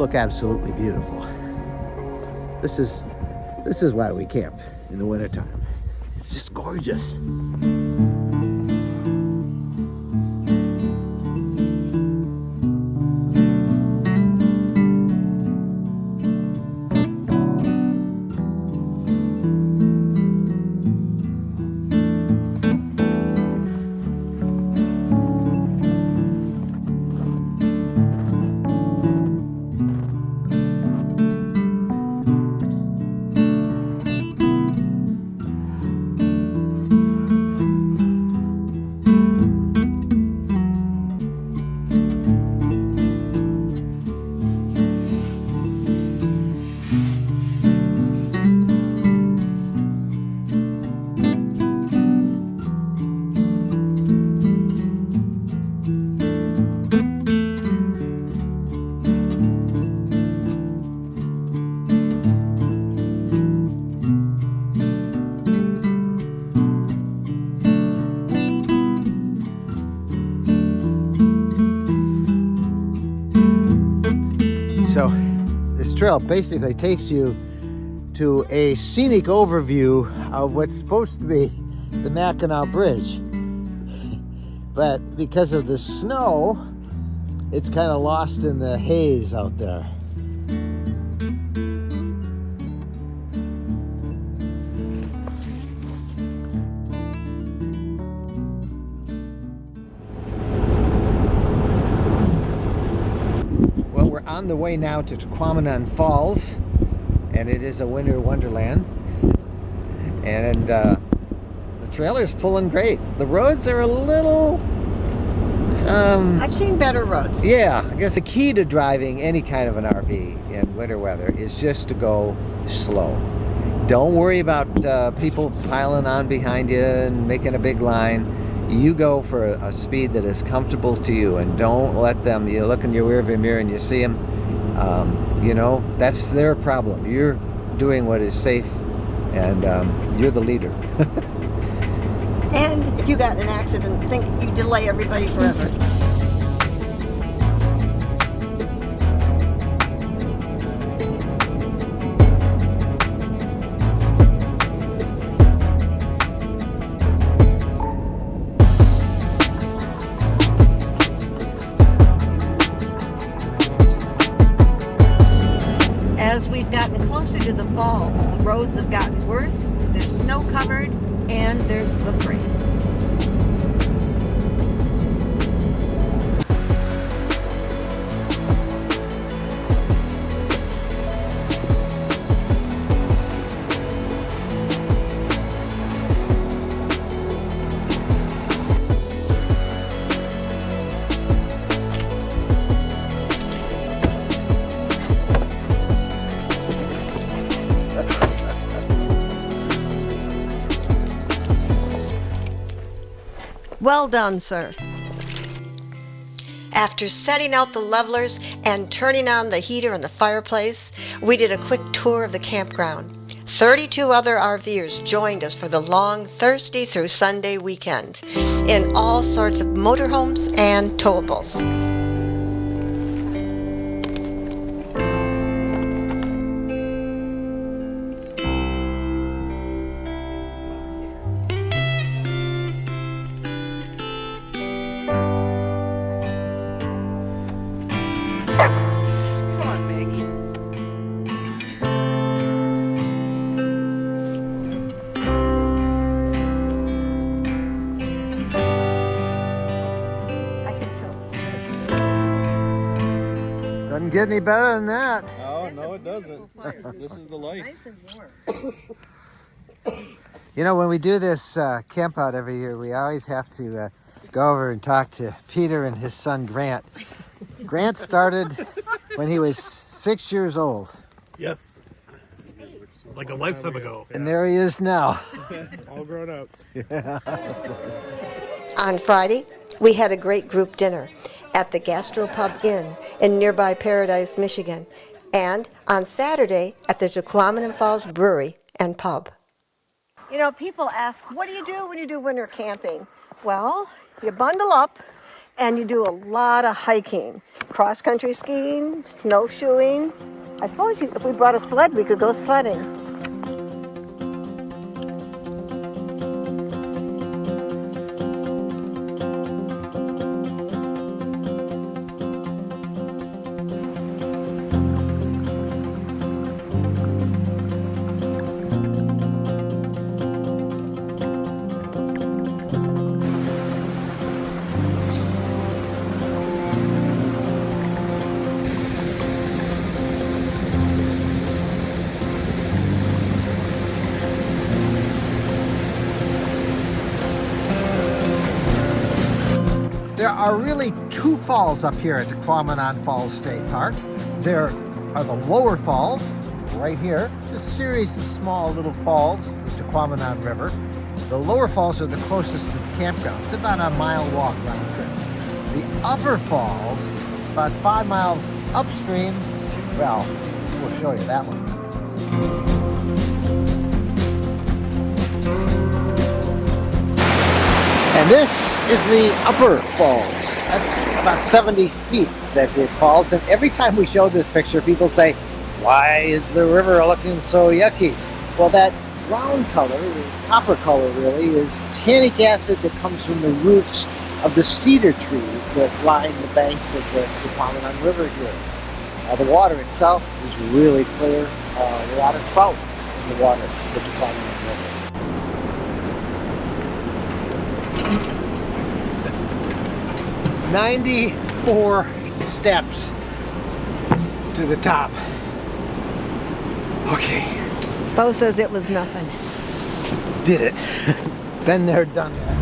look absolutely beautiful. This is why we camp in the wintertime. It's just gorgeous. So this trail basically takes you to a scenic overview of what's supposed to be the Mackinac Bridge. But because of the snow, it's kind of lost in the haze out there. On the way now to Shipshewana Falls, and it is a winter wonderland, and the trailer's pulling great. The roads are a little I've seen better roads. Yeah, I guess the key to driving any kind of an RV in winter weather is just to go slow. Don't worry about people piling on behind you and making a big line. You go for a speed that is comfortable to you, and don't let them, you look in your rearview mirror and you see them, you know, that's their problem. You're doing what is safe, and you're the leader. And if you got in an accident, think you delay everybody forever. As we've gotten closer to the falls, the roads have gotten worse, there's snow covered, and there's slippery. Well done, sir. After setting out the levelers and turning on the heater and the fireplace, we did a quick tour of the campground. 32 other RVers joined us for the long Thursday through Sunday weekend in all sorts of motorhomes and towables. Doesn't get any better than that. No, it doesn't. This is the life. Nice and warm. You know, when we do this camp out every year, we always have to go over and talk to Peter and his son Grant. Grant started when he was 6 years old. Yes. Like a lifetime ago. And there he is now. All grown up. Yeah. On Friday, we had a great group dinner at the Gastropub Inn in nearby Paradise, Michigan, and on Saturday at the Shipshewana Falls Brewery and Pub. You know, people ask, what do you do when you do winter camping? Well, you bundle up, And you do a lot of hiking, cross-country skiing, snowshoeing. I suppose if we brought a sled, we could go sledding. There are really two falls up here at Shipshewana Falls State Park. There are the lower falls, right here. It's a series of small little falls, the Shipshewana River. The lower falls are the closest to the campground. It's about a mile walk round trip. The upper falls, about 5 miles upstream, well, we'll show you that one. And this is the upper falls. That's about 70 feet that it falls. And every time we show this picture, people say, why is the river looking so yucky? Well, that brown color, the copper color really, is tannic acid that comes from the roots of the cedar trees that line the banks of the Shipshewana River here. The water itself is really clear. A lot of trout in the water of the Shipshewana River. 94 steps to the top. Okay. Bo says it was nothing. Did it. Been there, done that.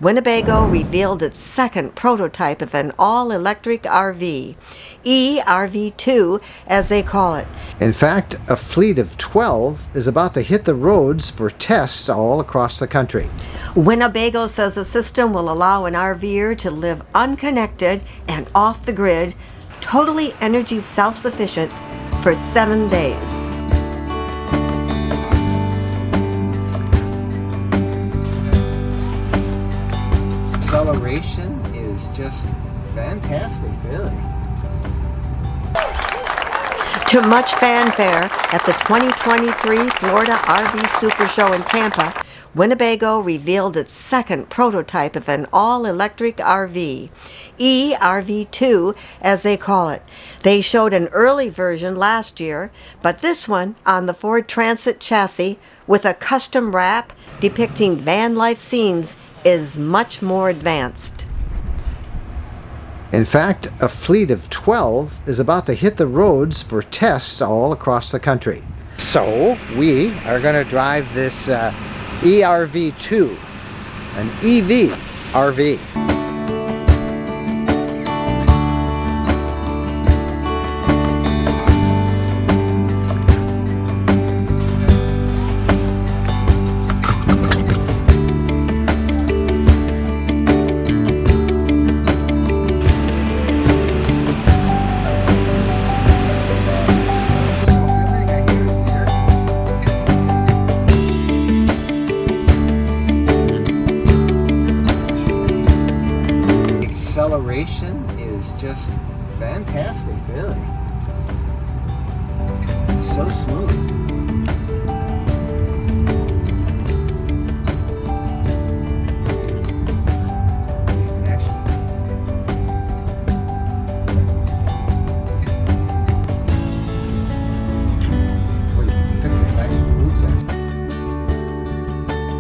Winnebago revealed its second prototype of an all-electric RV, eRV2 as they call it. In fact, a fleet of 12 is about to hit the roads for tests all across the country. Winnebago says the system will allow an RVer to live unconnected and off the grid, totally energy self-sufficient for 7 days. Acceleration is just fantastic, really. To much fanfare at the 2023 Florida RV SuperShow in Tampa, Winnebago revealed its second prototype of an all-electric RV, eRV2 as they call it. They showed an early version last year, but this one on the Ford Transit chassis with a custom wrap depicting van life scenes is much more advanced. In fact, a fleet of 12 is about to hit the roads for tests all across the country. So we are going to drive this eRV2, an EV RV. Acceleration is just fantastic, really. It's so smooth.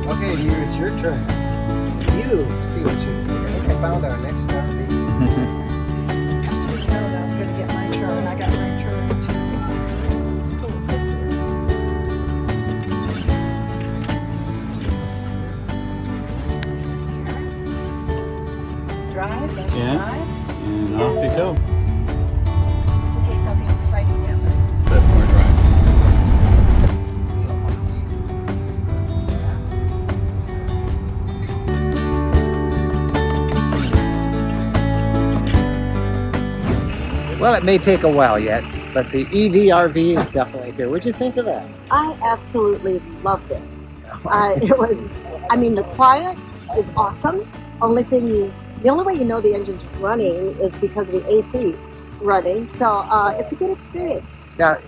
Okay, dear, it's your turn. You see what you're doing. I think I found our next RV. I was going to get my turn. I got my turn too. Drive, that's Yeah. drive. And off you go. Just Well, it may take a while yet, but the EV RV is definitely here. What'd you think of that? I absolutely loved it. The quiet is awesome. The only way you know the engine's running is because of the AC running. So it's a good experience. Now,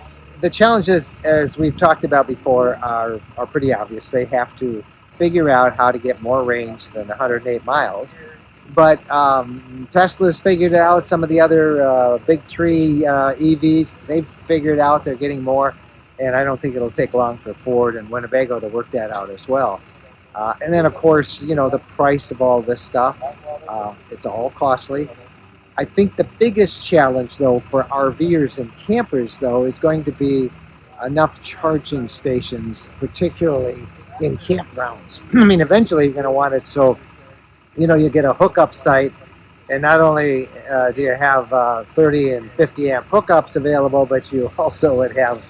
the challenges, as we've talked about before, are pretty obvious. They have to figure out how to get more range than 108 miles. But Tesla's figured it out. Some of the other big three EVs, they've figured out they're getting more. And I don't think it'll take long for Ford and Winnebago to work that out as well. And then, of course, the price of all this stuff, it's all costly. I think the biggest challenge, though, for RVers and campers, though, is going to be enough charging stations, particularly in campgrounds. Eventually you're going to want it so, you get a hookup site, and not only do you have 30 and 50 amp hookups available, but you also would have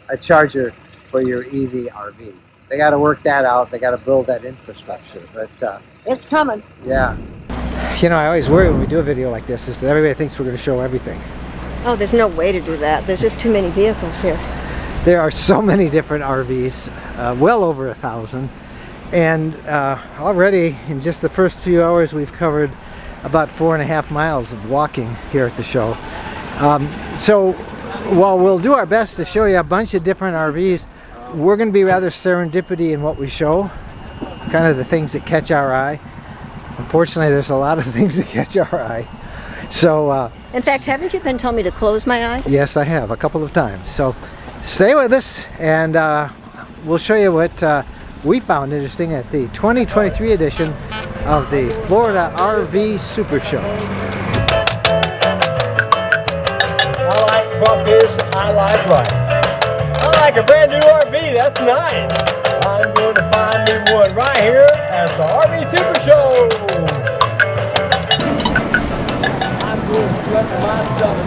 a charger for your EV RV. They got to work that out. They got to build that infrastructure. But It's coming. yeah. I always worry when we do a video like this is that everybody thinks we're going to show everything. Oh, there's no way to do that. There's just too many vehicles here. There are so many different RVs, well over 1,000. And already in just the first few hours, we've covered about 4.5 miles of walking here at the show. So while we'll do our best to show you a bunch of different RVs, we're going to be rather serendipity in what we show, kind of the things that catch our eye. Unfortunately, there's a lot of things that catch our eye. So, in fact, haven't you been telling me to close my eyes? Yes, I have, a couple of times. So stay with us, and we'll show you what we found interesting at the 2023 edition of the Florida RV Super Show. I like crawfish, I like rice. I like a brand new RV, that's nice. I'm going to find me one right here at the RV Super Show. I'm going to stretch my stomach.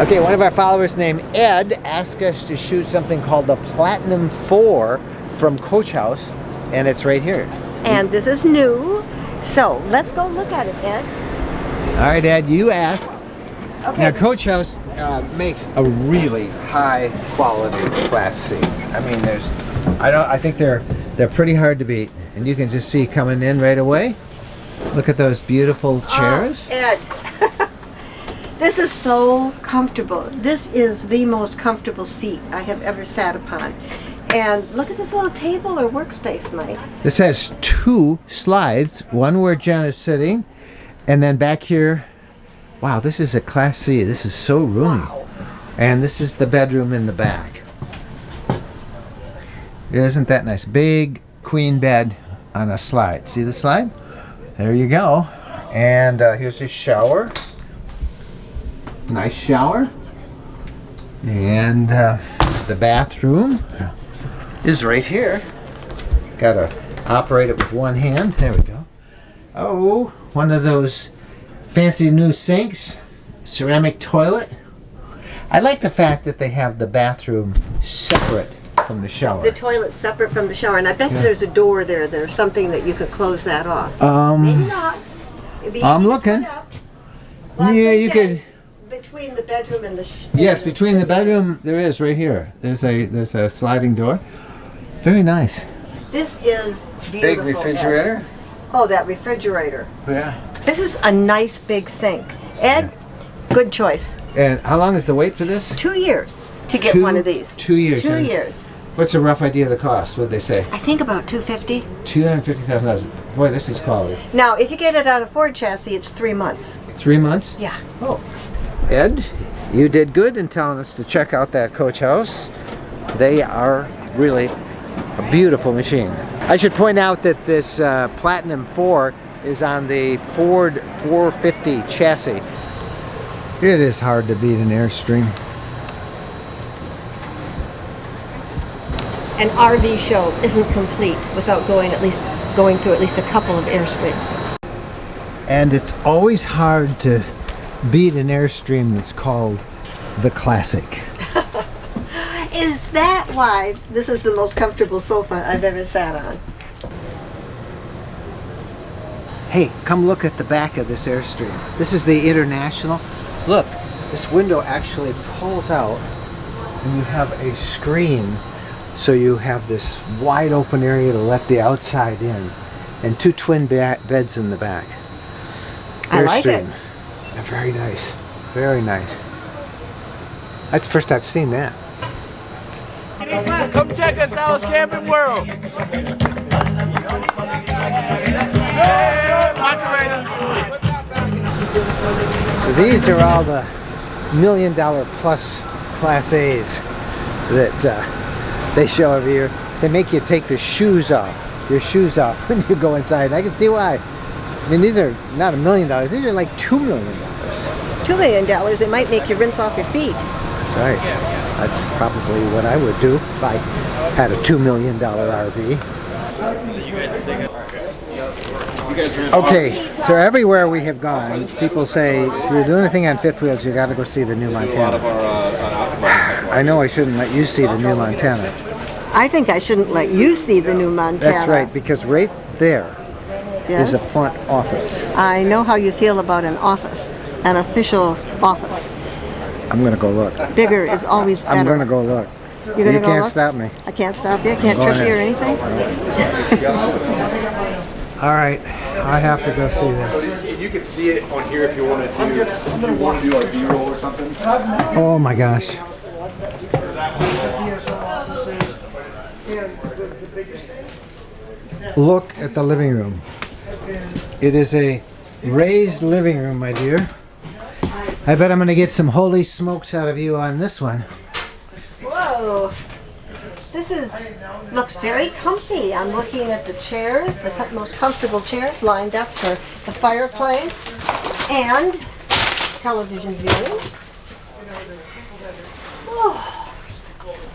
Okay, one of our followers named Ed asked us to shoot something called the Platinum 4 from Coach House, and it's right here. And this is new. So let's go look at it, Ed. All right, Ed, you ask. Okay. Now, Coach House makes a really high quality Class C. I think they're pretty hard to beat, and you can just see coming in right away. Look at those beautiful chairs. Oh, Ed. This is so comfortable. This is the most comfortable seat I have ever sat upon. And look at this little table or workspace, Mike. This has 2 slides, one where Jen is sitting, and then back here, wow, this is a Class C. This is so roomy. Wow. And this is the bedroom in the back. Isn't that nice? Big queen bed on a slide. See the slide? There you go. And here's a shower. Nice shower. And the bathroom is right here. Got to operate it with one hand. There we go. Oh, one of those fancy new sinks. Ceramic toilet. I like the fact that they have the bathroom separate from the shower. The toilet's separate from the shower, and I bet there's a door there. There's something that you could close that off. Maybe not. It'd be I'm easy to looking. put up. Well, Yeah, I'm you thinking could. Between the bedroom and the Yes, between the bedroom, there is right here. There's a sliding door. Very nice. This is beautiful. Big refrigerator. Ed. Oh, that refrigerator. Yeah. This is a nice big sink. Ed, good choice. And how long is the wait for this? 2 years to get 2 one of these. 2 years. 2 And years. What's a rough idea of the cost? What'd they say? I think about $250. $250,000. Boy, this is quality. Now, if you get it on a Ford chassis, it's 3 months. 3 months? Yeah. Oh. Ed, you did good in telling us to check out that Coach House. They are really a beautiful machine. I should point out that this Platinum 4 is on the Ford 450 chassis. It is hard to beat an Airstream. An RV show isn't complete without going through at least a couple of Airstreams. And it's always hard to beat an Airstream that's called the Classic. Is that why this is the most comfortable sofa I've ever sat on? Hey, come look at the back of this Airstream. This is the International. Look, this window actually pulls out and you have a screen, so you have this wide open area to let the outside in, and 2 twin beds in the back. I like it. Airstream. Yeah, very nice. Very nice. That's the first I've seen that. Come check us out, Camping World. So these are all the $1 million plus Class A's that they show every year. They make you take the shoes off, your shoes off when you go inside. I can see why. I mean, these are not $1 million. These are like $2 million. $2 million, it might make you rinse off your feet. That's right. That's probably what I would do if I had a $2 million RV. Okay, so everywhere we have gone, people say, if you're doing anything on fifth wheels, you got to go see the new Montana. I know I shouldn't let you see the new Montana. I think I shouldn't let you see the new Montana. That's right, because right there Yes? is a front office. I know how you feel about an office, an official office. I'm going to go look. Bigger is always better. I'm going to go look. You're gonna You go can't look? stop me. I can't stop you. I can't Go trip ahead. you or anything. All right, I have to go see this. You can see it on here if you want to do like B-roll or something. Oh my gosh. Look at the living room. It is a raised living room, my dear. I bet I'm going to get some holy smokes out of you on this one. Whoa. This looks very comfy. I'm looking at the chairs, the most comfortable chairs lined up for the fireplace and television viewing.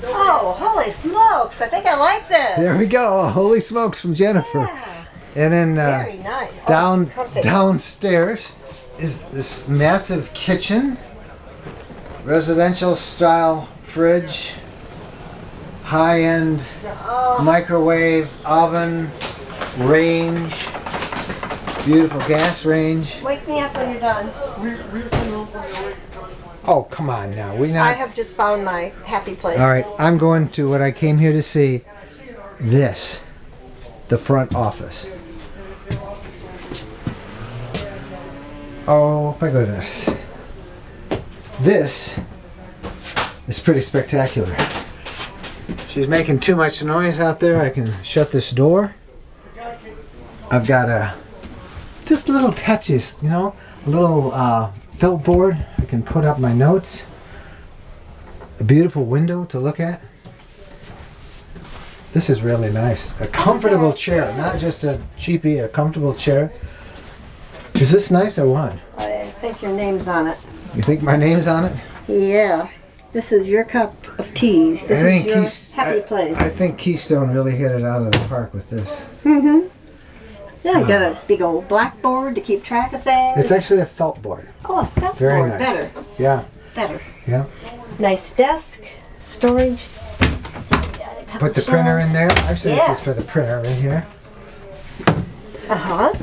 Oh, holy smokes. I think I like this. There we go. Holy smokes from Jennifer. Yeah, And then very nice. Comfy. downstairs is this massive kitchen, residential style fridge, high-end microwave, oven, range, beautiful gas range. Wake me up when you're done. Oh, come on now. I have just found my happy place. All right, I'm going to what I came here to see. This, the front office. Oh my goodness. This is pretty spectacular. She's making too much noise out there. I can shut this door. I've got just little touches, you know, a little felt board. I can put up my notes. A beautiful window to look at. This is really nice. A comfortable chair, not just a cheapie, a comfortable chair. Is this nice or what? I think your name's on it. You think my name's on it? Yeah. This is your cup of tea. This is your happy place. I think Keystone really hit it out of the park with this. Mm-hmm. Yeah, I got a big old blackboard to keep track of things. It's actually a felt board. Oh, a felt Very board. nice. Better. Yeah, Better. yeah. Nice desk, storage. Put the printer in there. Actually, Yeah. this is for the printer right here. Uh-huh.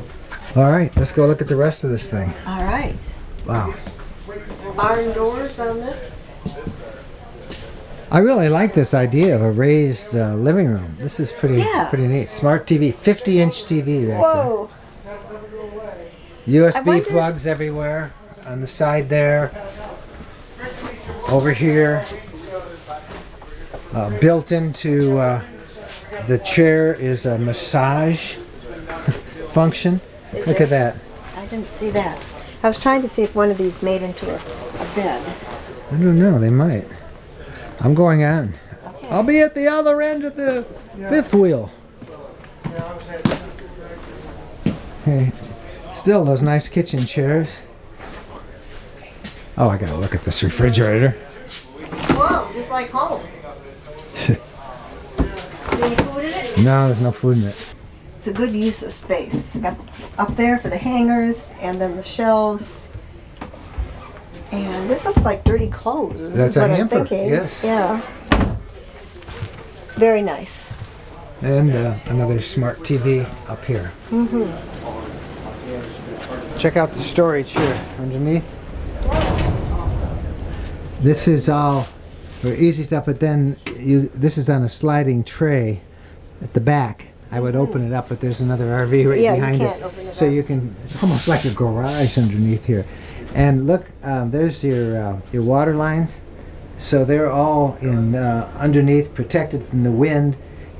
All right, let's go look at the rest of this thing. All right. Wow. Barn doors on this. I really like this idea of a raised living room. This is pretty neat. Smart TV, 50-inch TV back Whoa. there. I USB wonder- plugs everywhere on the side there. Over here. Built into the chair is a massage function. Look at that. I didn't see that. I was trying to see if one of these made into a bed. I don't know, they might. I'm going on. Okay. I'll be at the other end of the fifth wheel. Hey, still those nice kitchen chairs. Oh, I gotta look at this refrigerator. Whoa, just like home. Is there any food in it? No, there's no food in it. It's a good use of space. Got up there for the hangers and then the shelves. And this looks like dirty clothes. That's is a what hamper, I'm thinking. yes. Yeah. Very nice. And another smart TV up here. Check out the storage here underneath. This is all for easy stuff, but then this is on a sliding tray at the back. I would open it up, but there's another RV right behind it. Open it so up. you can, it's almost like a garage underneath here. And look, there's your water lines. So they're all in underneath, protected from the wind.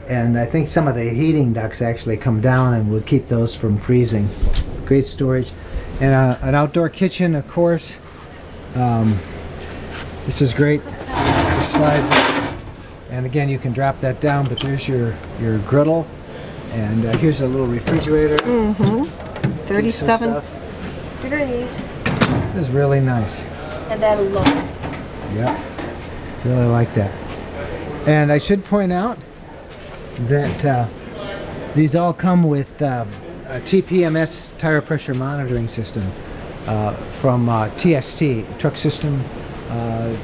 And I think some of the heating ducts actually come down and will keep those from freezing. Great storage. And an outdoor kitchen, of course. This is great. It slides up. And again, you can drop that down, but there's your griddle. And here's a little refrigerator. 37 degrees. This is really nice. And that alone. Yeah, really like that. And I should point out that these all come with a TPMS tire pressure monitoring system from TST, Truck System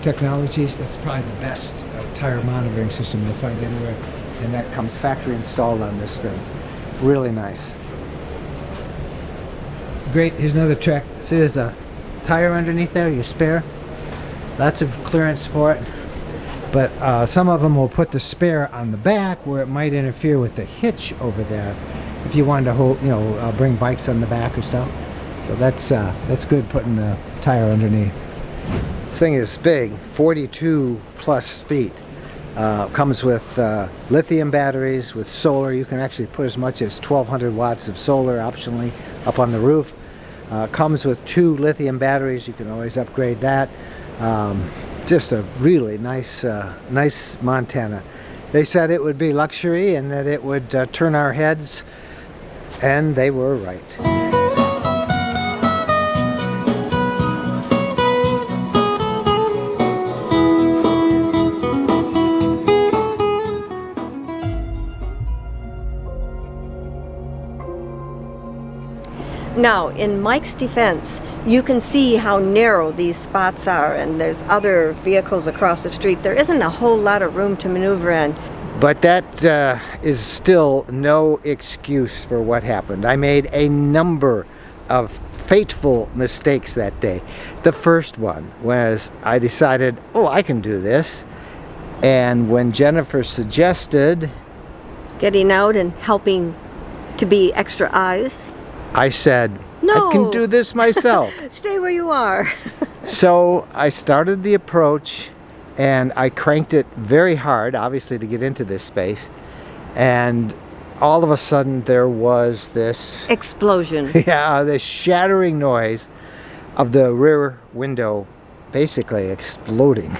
Technologies. That's probably the best tire monitoring system you'll find anywhere. And that comes factory installed on this thing. Really nice. Great, here's another track. See, there's a tire underneath there, your spare. Lots of clearance for it. But some of them will put the spare on the back where it might interfere with the hitch over there if you wanted to hold, bring bikes on the back or stuff. So that's good, putting the tire underneath. This thing is big, 42 plus feet. Comes with lithium batteries, with solar. You can actually put as much as 1,200 watts of solar optionally up on the roof. Comes with 2 lithium batteries. You can always upgrade that. Just a really nice Montana. They said it would be luxury and that it would turn our heads, and they were right. Now, in Mike's defense, you can see how narrow these spots are, and there's other vehicles across the street. There isn't a whole lot of room to maneuver in. But that is still no excuse for what happened. I made a number of fateful mistakes that day. The first one was I decided, I can do this. And when Jennifer suggested Getting out and helping to be extra eyes. I said, No. I can do this myself. Stay where you are. So I started the approach and I cranked it very hard, obviously, to get into this space. And all of a sudden there was this Explosion. this shattering noise of the rear window basically exploding.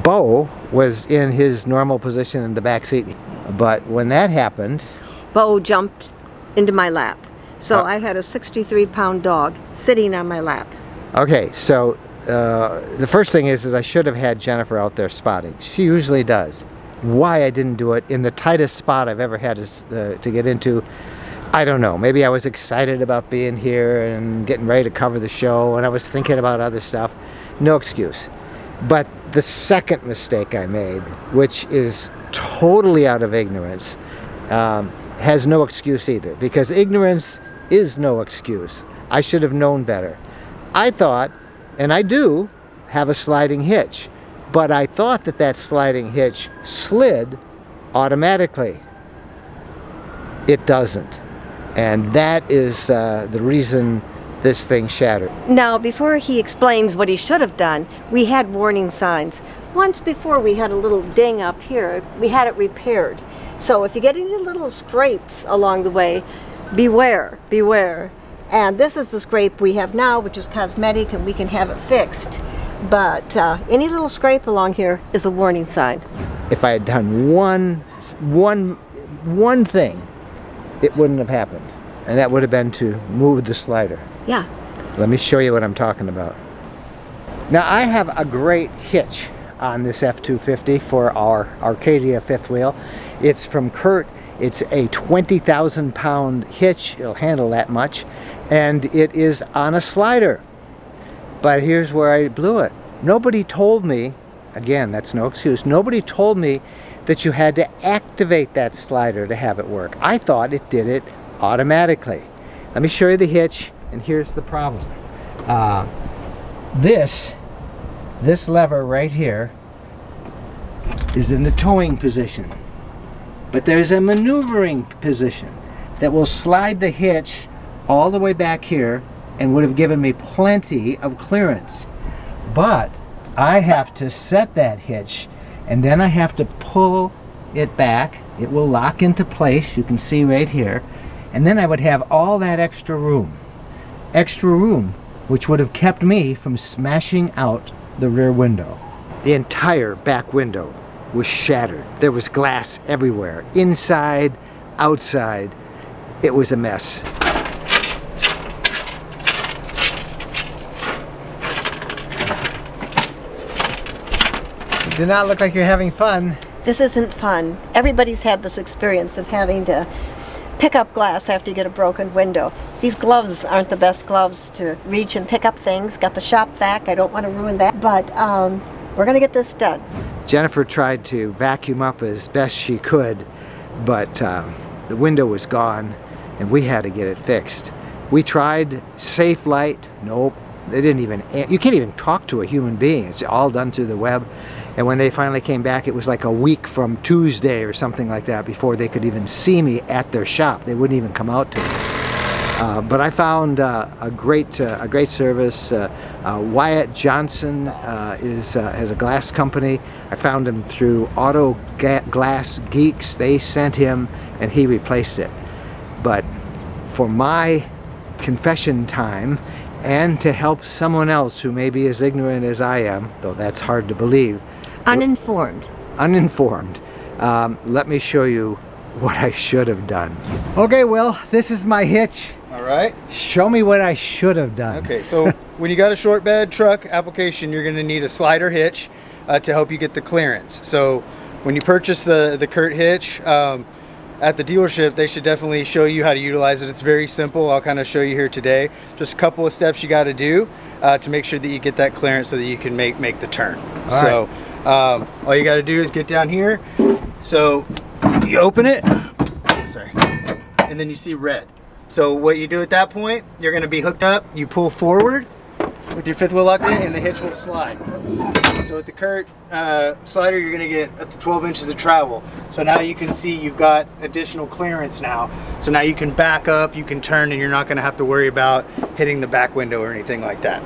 Bo was in his normal position in the back seat, but when that happened, Bo jumped into my lap. So I had a 63-pound dog sitting on my lap. okay, so the first thing is I should have had Jennifer out there spotting. She usually does. Why I didn't do it in the tightest spot I've ever had to get into, I don't know. Maybe I was excited about being here and getting ready to cover the show, and I was thinking about other stuff. No excuse. But the second mistake I made, which is totally out of ignorance, has no excuse either, because ignorance is no excuse. I should have known better. I thought, and I do, have a sliding hitch, but I thought that sliding hitch slid automatically. It doesn't. And that is the reason this thing shattered. Now, before he explains what he should have done, we had warning signs. Once before we had a little ding up here. We had it repaired. So if you get any little scrapes along the way, beware, beware. And this is the scrape we have now, which is cosmetic, and we can have it fixed. But any little scrape along here is a warning sign. If I had done one thing, it wouldn't have happened. And that would have been to move the slider. Yeah. Let me show you what I'm talking about. Now, I have a great hitch on this F250 for our Arcadia fifth wheel. It's from Kurt. It's a 20,000 pound hitch. It'll handle that much. And it is on a slider. But here's where I blew it. Nobody told me, again, that's no excuse, nobody told me that you had to activate that slider to have it work. I thought it did it automatically. Let me show you the hitch. and here's the problem. This lever right here is in the towing position, but there's a maneuvering position that will slide the hitch all the way back here and would have given me plenty of clearance. But I have to set that hitch, and then I have to pull it back. It will lock into place, you can see right here, and then I would have all that extra room, which would have kept me from smashing out the rear window. The entire back window was shattered. There was glass everywhere, inside, outside. It was a mess. You do not look like you're having fun. This isn't fun. Everybody's had this experience of having to pick up glass after you get a broken window. These gloves aren't the best gloves to reach and pick up things. Got the shop vac, I don't want to ruin that, but we're gonna get this done. Jennifer tried to vacuum up as best she could, but the window was gone and we had to get it fixed. We tried Safe Light, nope, they didn't even, you can't even talk to a human being. It's all done through the web. And when they finally came back, it was like a week from Tuesday or something like that before they could even see me at their shop. They wouldn't even come out to me. But I found a great service. Wyatt Johnson has a glass company. I found him through Auto Glass Geeks. They sent him and he replaced it. But for my confession time and to help someone else who may be as ignorant as I am, though that's hard to believe, Uninformed. let me show you what I should have done. Okay, Will, this is my hitch. All right. Show me what I should have done. Okay, so when you got a short bed truck application, you're going to need a slider hitch to help you get the clearance. So when you purchase the Kurt hitch at the dealership, they should definitely show you how to utilize it. It's very simple. I'll kind of show you here today. Just a couple of steps you got to do to make sure that you get that clearance so that you can make the turn. All you got to do is get down here. So you open it, sorry, and then you see red. So what you do at that point, you're going to be hooked up. You pull forward with your fifth wheel locked in, and the hitch will slide. So with the Kurt slider, you're going to get up to 12 inches of travel. So now you can see you've got additional clearance now. So now you can back up, you can turn, and you're not going to have to worry about hitting the back window or anything like that.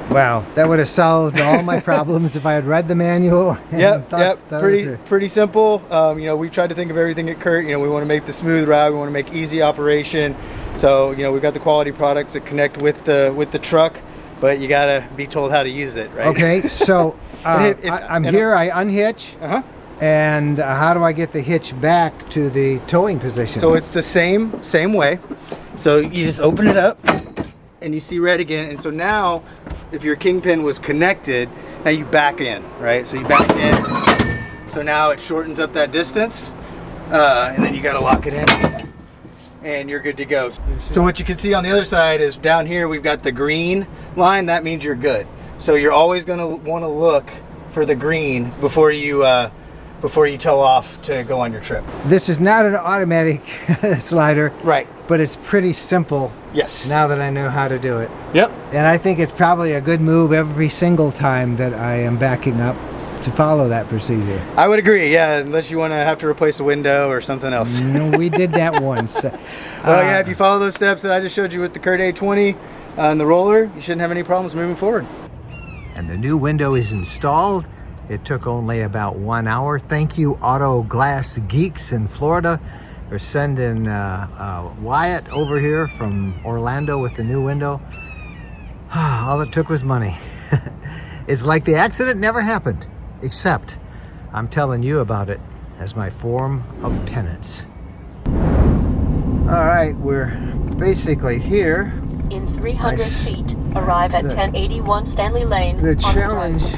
Wow, that would have solved all my problems if I had read the manual. Yep, pretty simple. You know, we've tried to think of everything at Kurt. You know, we want to make the smooth ride, we want to make easy operation. So, you know, we've got the quality products that connect with the truck, but you got to be told how to use it, right? Okay, so I'm here, I unhitch. And how do I get the hitch back to the towing position? So it's the same way. So you just open it up and you see red again. And so now, if your kingpin was connected, now you back in, right? So you back in. So now it shortens up that distance, and then you got to lock it in, and you're good to go. So what you can see on the other side is down here we've got the green line. That means you're good. So you're always going to want to look for the green before you tow off to go on your trip. This is not an automatic slider, right? But it's pretty simple. Yes. Now that I know how to do it. Yep. And I think it's probably a good move every single time that I am backing up to follow that procedure. I would agree, yeah, unless you want to have to replace a window or something else. No, we did that once. Well, yeah, if you follow those steps that I just showed you with the Kurt A20 and the roller, you shouldn't have any problems moving forward. And the new window is installed. It took only about 1 hour. Thank you, Auto Glass Geeks in Florida, for sending Wyatt over here from Orlando with the new window. All it took was money. It's like the accident never happened, except I'm telling you about it as my form of penance. All right, we're basically here. In 300 feet, arrive at 1081 Stanley Lane. The challenge,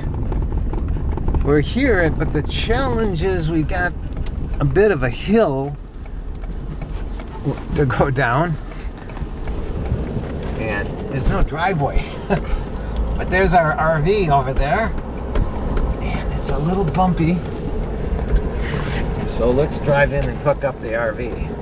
we're here, but the challenge is we got a bit of a hill to go down, and there's no driveway. But there's our RV over there, and it's a little bumpy. So let's drive in and hook up the RV.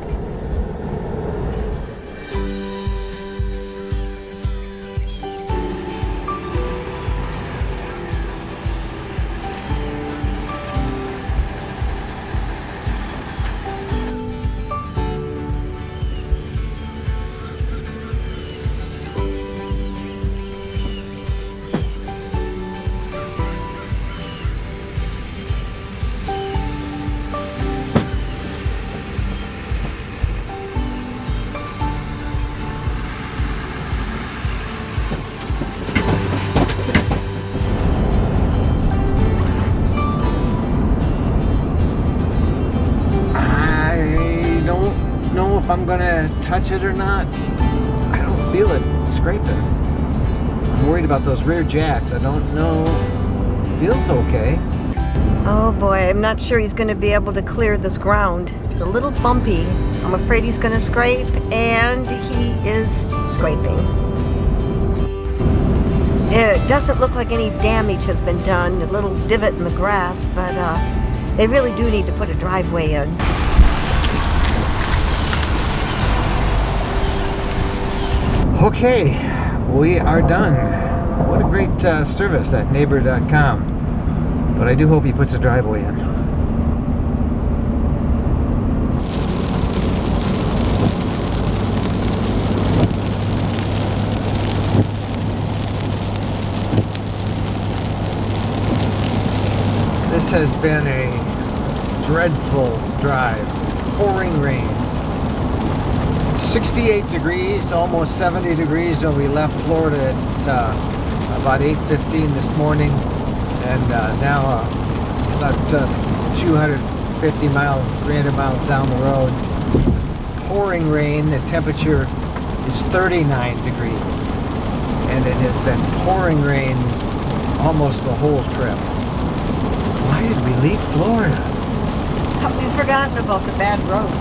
if I'm gonna touch it or not. I don't feel it scraping. I'm worried about those rear jacks. I don't know. Feels okay. Oh boy, I'm not sure he's going to be able to clear this ground. It's a little bumpy. I'm afraid he's going to scrape, and he is scraping. It doesn't look like any damage has been done, a little divot in the grass, but they really do need to put a driveway in. Okay, we are done. What a great service at neighbor.com. But I do hope he puts a driveway in. This has been a dreadful drive. Pouring rain. 68 degrees, almost 70 degrees when we left Florida at about 8:15 this morning. And now about 250 miles, 300 miles down the road. Pouring rain. The temperature is 39 degrees. And it has been pouring rain almost the whole trip. Why did we leave Florida? We've forgotten about the bad roads.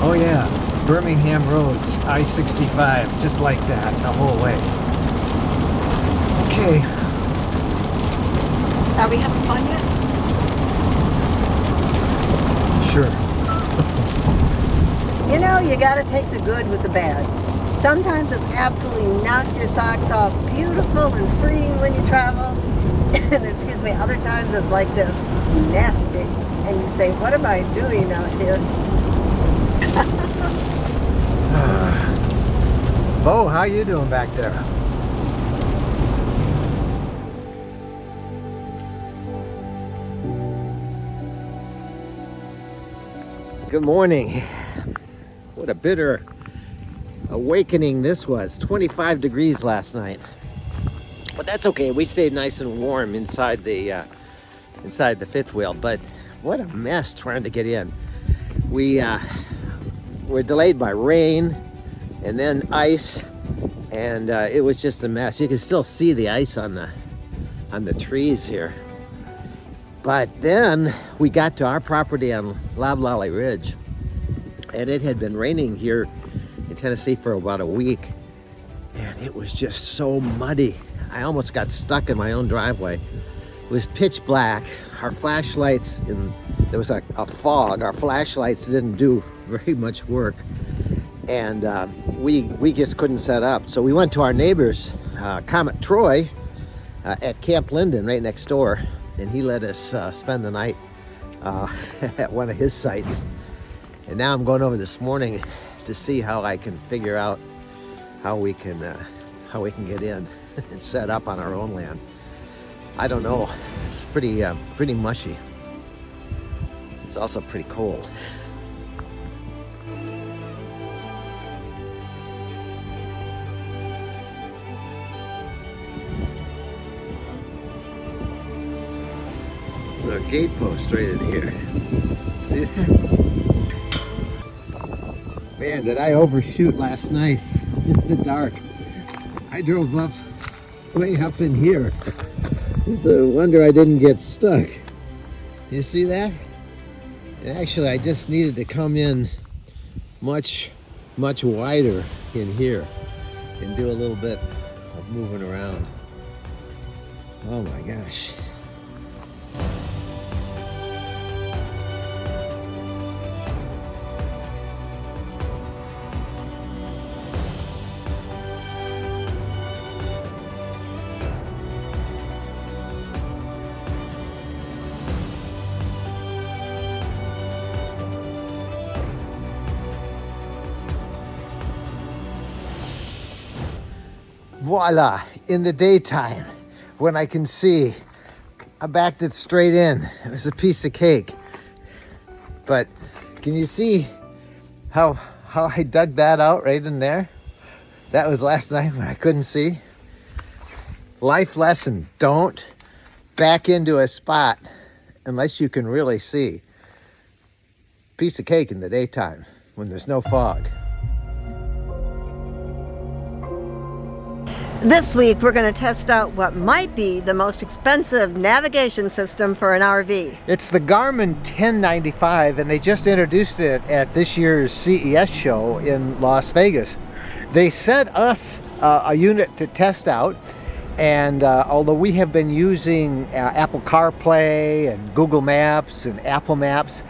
Oh yeah, Birmingham roads, I-65, just like that the whole way. Okay. Are we having fun yet? Sure. You know, you gotta take the good with the bad. Sometimes it's absolutely knock your socks off, beautiful and freeing when you travel. And excuse me, other times it's like this, nasty. And you say, what am I doing out here? Bo, how you doing back there? Good morning. What a bitter awakening this was. 25 degrees last night. But that's okay. We stayed nice and warm inside the fifth wheel. But what a mess trying to get in. We were delayed by rain and then ice, and it was just a mess. You can still see the ice on the trees here. But then we got to our property on Loblolly Ridge, and it had been raining here in Tennessee for about a week, and it was just so muddy. I almost got stuck in my own driveway. It was pitch black. Our flashlights, there was a fog. Our flashlights didn't do very much work, and we just couldn't set up. So we went to our neighbor's, Comet Troy, at Camp Linden right next door, and he let us spend the night at one of his sites. And now I'm going over this morning to see how I can figure out how we can get in and set up on our own land. I don't know. It's pretty mushy. It's also pretty cold. The gate post right in here. See that? Man, did I overshoot last night in the dark. I drove up way up in here. It's a wonder I didn't get stuck. You see that? And actually, I just needed to come in much wider in here and do a little bit of moving around. Oh my gosh. Voila, in the daytime, when I can see, I backed it straight in. It was a piece of cake. But can you see how I dug that out right in there? That was last night when I couldn't see. Life lesson, don't back into a spot unless you can really see. Piece of cake in the daytime when there's no fog. This week we're going to test out what might be the most expensive navigation system for an RV. It's the Garmin 1095, and they just introduced it at this year's CES show in Las Vegas. They sent us a unit to test out, and although we have been using Apple CarPlay and Google Maps and Apple Maps,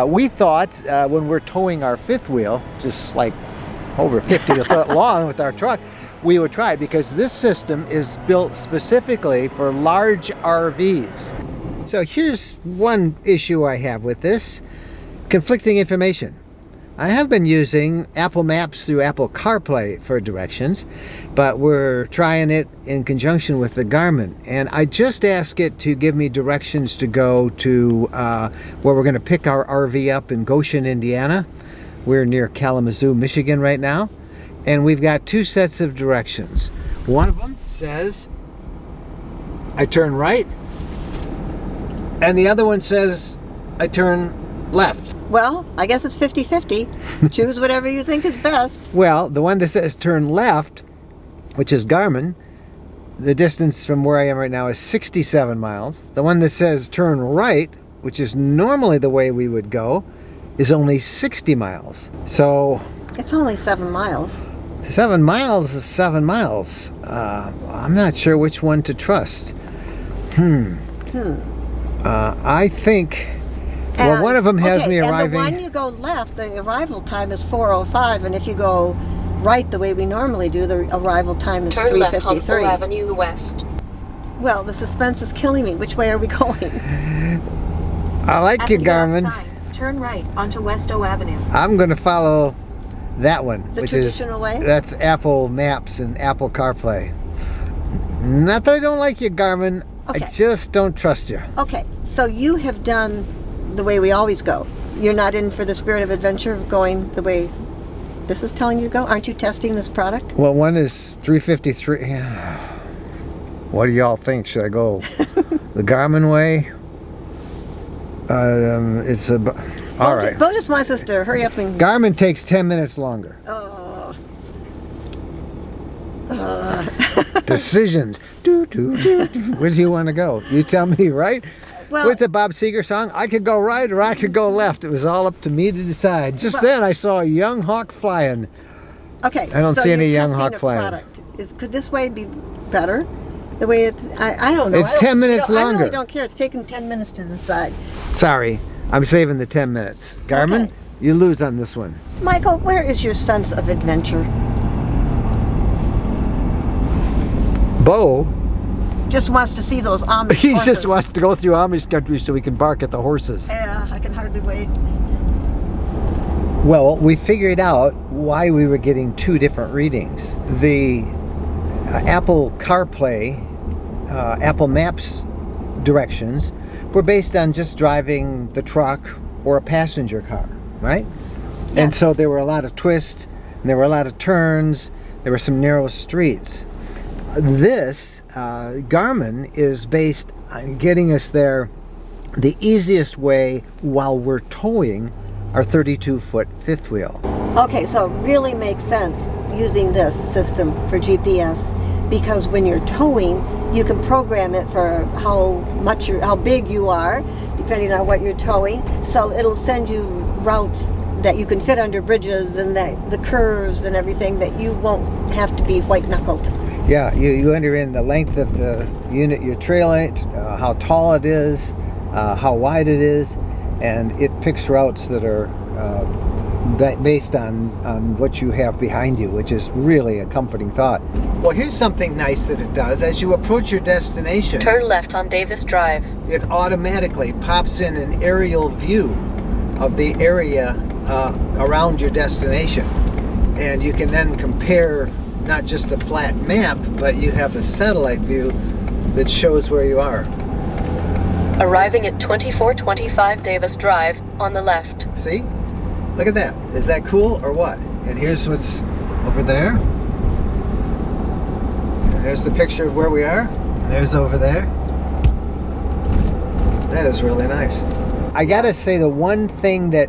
we thought when we're towing our fifth wheel, just like over 50 foot long with our truck, we would try it, because this system is built specifically for large RVs. So here's one issue I have with this: conflicting information. I have been using Apple Maps through Apple CarPlay for directions, but we're trying it in conjunction with the Garmin, and I just asked it to give me directions to go to where we're going to pick our RV up in Goshen, Indiana. We're near Kalamazoo, Michigan right now, and we've got two sets of directions. One of them says I turn right, and the other one says I turn left. Well, I guess it's 50-50. Choose whatever you think is best. Well, the one that says turn left, which is Garmin, the distance from where I am right now is 67 miles. The one that says turn right, which is normally the way we would go, is only 60 miles. So It's only 7 miles. 7 miles is 7 miles. I'm not sure which one to trust. I think, well, one of them has me arriving. And the one you go left, the arrival time is 4:05, and if you go right the way we normally do, the arrival time is 3:53. Turn left on 4th Avenue West. Well, the suspense is killing me. Which way are we going? I like you, Garmin. Turn right onto West O Avenue. I'm going to follow that one, The which traditional way? That's Apple Maps and Apple CarPlay. Not that I don't like you, Garmin. Okay. I just don't trust you. Okay, so you have done the way we always go. You're not in for the spirit of adventure of going the way this is telling you to go? Aren't you testing this product? Well, one is 353. What do y'all think? Should I go the Garmin way? It's a... All right. Bo just wants us to hurry up and... Garmin takes 10 minutes longer. Oh. Decisions. Where do you want to go? You tell me, right? Well, What's the Bob Seger song? I could go right or I could go left. It was all up to me to decide. Just then I saw a young hawk flying. okay. I don't so see any you're young testing hawk a flying. product. Could this way be better? The way it's... I don't know. It's 10 minutes I longer. really don't care. It's taken 10 minutes to decide. Sorry, I'm saving the 10 minutes. Garmin, Okay. you lose on this one. Michael, where is your sense of adventure? Bo, Just wants to see those Amish he horses. just wants to go through Amish country so he can bark at the horses. Yeah, I can hardly wait. Well, we figured out why we were getting two different readings. The Apple CarPlay, Apple Maps directions were based on just driving the truck or a passenger car, right? Yes. And so there were a lot of twists, and there were a lot of turns, there were some narrow streets. This Garmin is based on getting us there the easiest way while we're towing our 32-foot fifth wheel. Okay, so it really makes sense using this system for GPS, because when you're towing, you can program it for how big you are, depending on what you're towing. So it'll send you routes that you can fit under bridges and the curves and everything, that you won't have to be white-knuckled. Yeah, you enter in the length of the unit you're trailing, how tall it is, how wide it is, and it picks routes that are based on what you have behind you, which is really a comforting thought. Well, here's something nice that it does. As you approach your destination, Turn left on Davis Drive. it automatically pops in an aerial view of the area around your destination. And you can then compare not just the flat map, but you have a satellite view that shows where you are. Arriving at 2425 Davis Drive on the left. See? Look at that. Is that cool or what? And here's what's over there. And there's the picture of where we are. And there's over there. That is really nice. I gotta say, the one thing that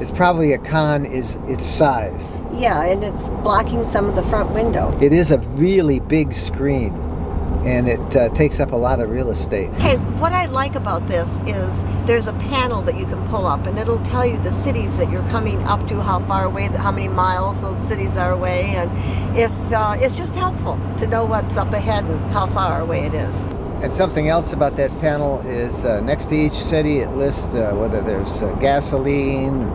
It's probably a con is its size. Yeah, and it's blocking some of the front window. It is a really big screen, and it takes up a lot of real estate. Okay, what I like about this is there's a panel that you can pull up, and it'll tell you the cities that you're coming up to, how far away, how many miles those cities are away, and if it's just helpful to know what's up ahead and how far away it is. And something else about that panel is next to each city it lists whether there's gasoline,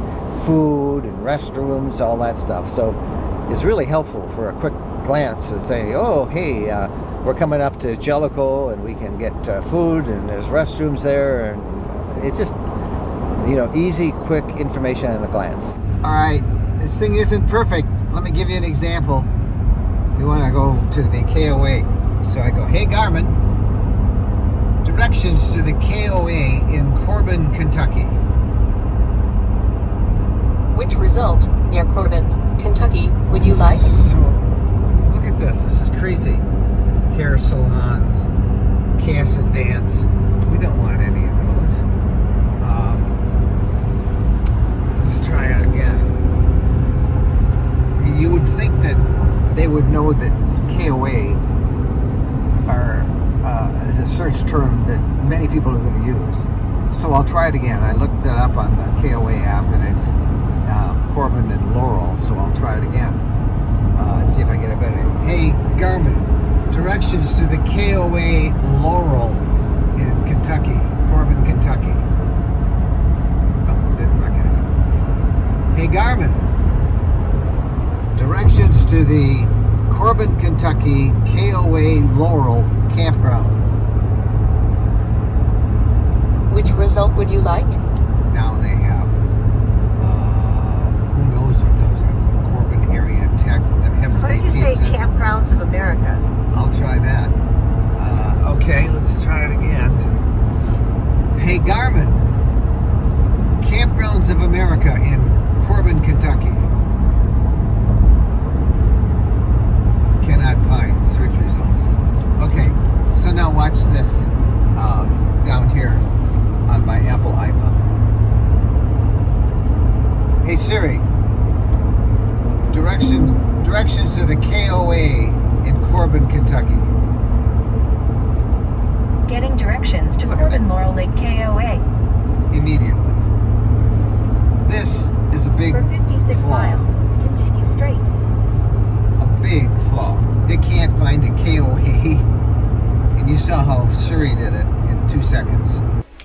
food, and restrooms, all that stuff. So it's really helpful for a quick glance and say, oh, hey, we're coming up to Jellicoe and we can get food and there's restrooms there. And it's just, easy, quick information at a glance. All right, this thing isn't perfect. Let me give you an example. We want to go to the KOA. So I go, hey, Garmin, directions to the KOA in Corbin, Kentucky. Which result near Corbin, Kentucky, would you like? So, look at this. This is crazy. Hair salons, Cash Advance. We don't want any of those. Let's try it again. You would think that they would know that KOA is a search term that many people are going to use. So I'll try it again. I looked it up on the KOA app, and it's Corbin and Laurel, so I'll try it again. Let's see if I get a better. Hey, Garmin, directions to the KOA Laurel in Kentucky, Corbin, Kentucky. Oh, didn't recognize it. Hey, Garmin, directions to the Corbin, Kentucky KOA Laurel campground. Which result would you like? Now they have, who knows what those are, the Corbin area tech. What did you say, Campgrounds of America? I'll try that. Okay, let's try it again. Hey, Garmin, Campgrounds of America in Corbin, Kentucky. Cannot find search results. Okay, so now watch this down here on my Apple iPhone. Hey Siri, directions to the KOA in Corbin, Kentucky. Getting directions to Corbin Laurel Lake KOA. Immediately. This is a big For 56 flaw. miles, continue straight. A big flaw. They can't find a KOA, and you saw how Siri did it in 2 seconds.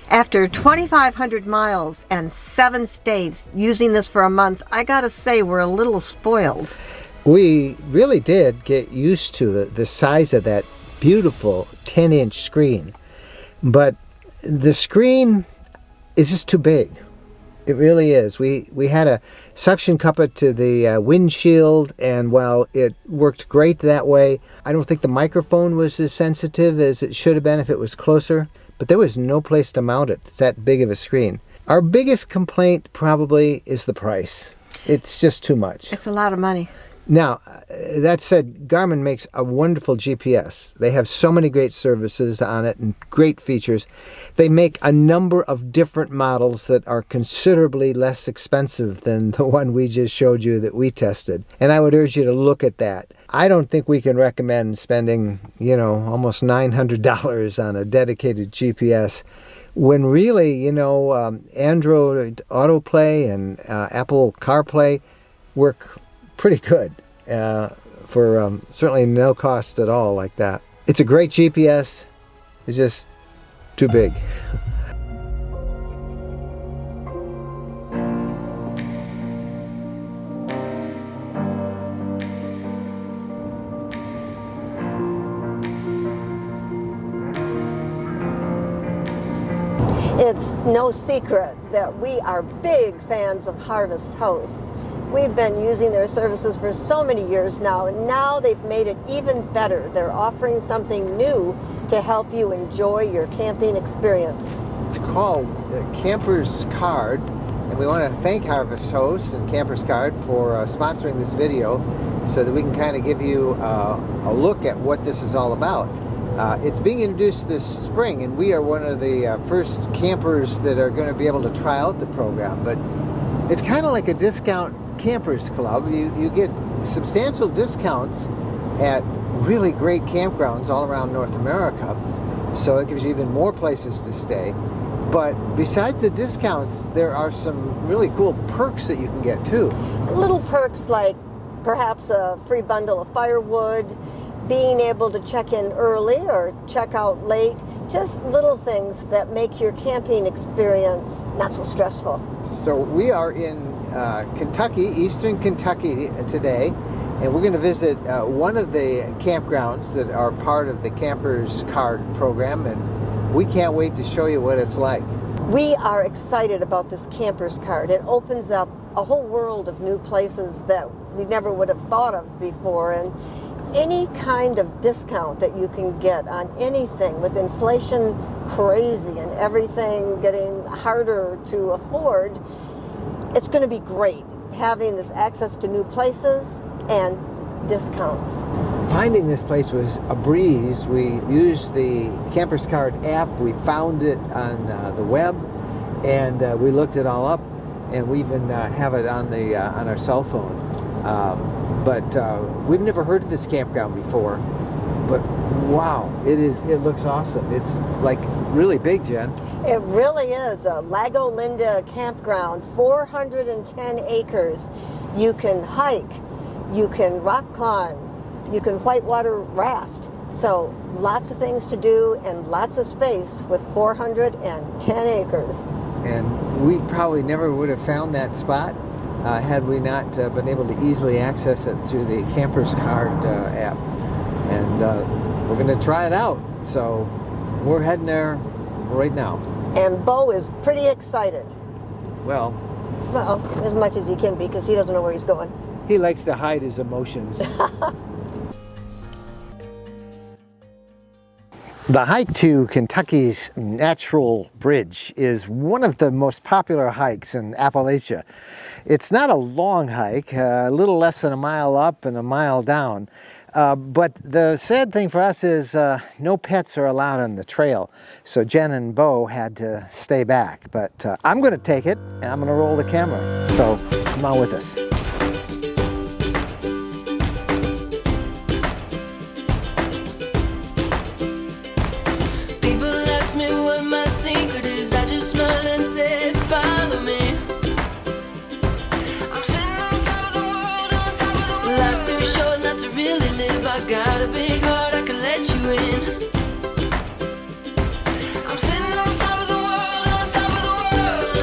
After 2,500 miles and 7 states using this for a month, I gotta say we're a little spoiled. We really did get used to the size of that beautiful 10-inch screen, but the screen is just too big. It really is. We had a suction cup it to the windshield, and while it worked great that way, I don't think the microphone was as sensitive as it should have been if it was closer, but there was no place to mount it. It's that big of a screen. Our biggest complaint probably is the price. It's just too much. It's a lot of money. Now, that said, Garmin makes a wonderful GPS. They have so many great services on it and great features. They make a number of different models that are considerably less expensive than the one we just showed you that we tested. And I would urge you to look at that. I don't think we can recommend spending, almost $900 on a dedicated GPS when really, Android Autoplay and Apple CarPlay work pretty good for certainly no cost at all like that. It's a great GPS. It's just too big. It's no secret that we are big fans of Harvest Host. We've been using their services for so many years now, and now they've made it even better. They're offering something new to help you enjoy your camping experience. It's called Camper's Card, and we want to thank Harvest Host and Camper's Card for sponsoring this video so that we can kind of give you a look at what this is all about. It's being introduced this spring, and we are one of the first campers that are going to be able to try out the program, but It's kind of like a discount campers club. You get substantial discounts at really great campgrounds all around North America. So it gives you even more places to stay. But besides the discounts, there are some really cool perks that you can get too. Little perks like perhaps a free bundle of firewood, being able to check in early or check out late, just little things that make your camping experience not so stressful. So we are in Kentucky, eastern Kentucky today, and we're going to visit one of the campgrounds that are part of the Campers Card program, and we can't wait to show you what it's like. We are excited about this Campers Card. It opens up a whole world of new places that we never would have thought of before, and any kind of discount that you can get on anything with inflation crazy and everything getting harder to afford, it's going to be great having this access to new places and discounts. Finding this place was a breeze. We used the Campers Card app. We found it on the web, and we looked it all up, and we even have it on the on our cell phone. But we've never heard of this campground before. But wow, it looks awesome. It's like really big, Jen. It really is a Lago Linda campground, 410 acres. You can hike, you can rock climb, you can whitewater raft. So lots of things to do and lots of space with 410 acres. And we probably never would have found that spot had we not been able to easily access it through the Campers Card app. And we're going to try it out. So we're heading there right now. And Bo is pretty excited. Well, as much as he can be, because he doesn't know where he's going. he likes to hide his emotions. The hike to Kentucky's Natural Bridge is one of the most popular hikes in Appalachia. It's not a long hike, a little less than a mile up and a mile down. But the sad thing for us is no pets are allowed on the trail. So Jen and Bo had to stay back. But I'm going to take it and I'm going to roll the camera. So come on with us. People ask me what my secret is. I just smile and say, follow me. I'm sitting on top of the world, on top of the world. Life's too short not to really live. I got a big heart, I can let you in. I'm sitting on top of the world, on top of the world.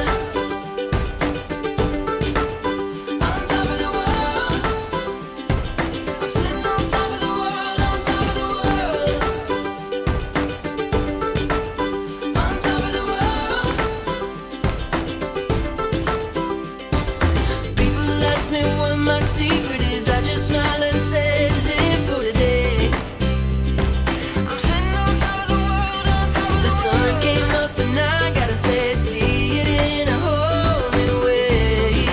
On top of the world. I'm sitting on top of the world, on top of the world. On top of the world. People ask me what my secret is. I just smile and say, live for today. I'm sitting on top of the world, on top of the world. The sun came up and I gotta say, see it in a whole new way.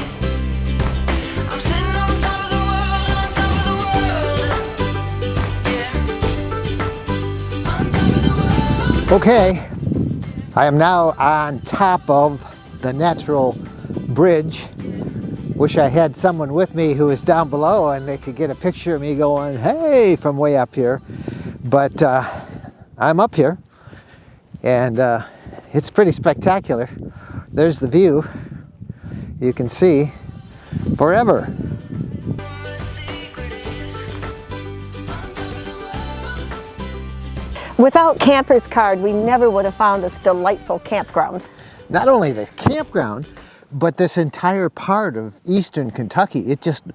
I'm sitting on top of the world, on top of the world. Yeah. On top of the world. Okay, I am now on top of the Natural Bridge. Wish I had someone with me who was down below and they could get a picture of me going, hey, from way up here. But I'm up here and it's pretty spectacular. There's the view. You can see forever. Without Campers Card, we never would have found this delightful campground. Not only the campground, but this entire part of eastern Kentucky, it just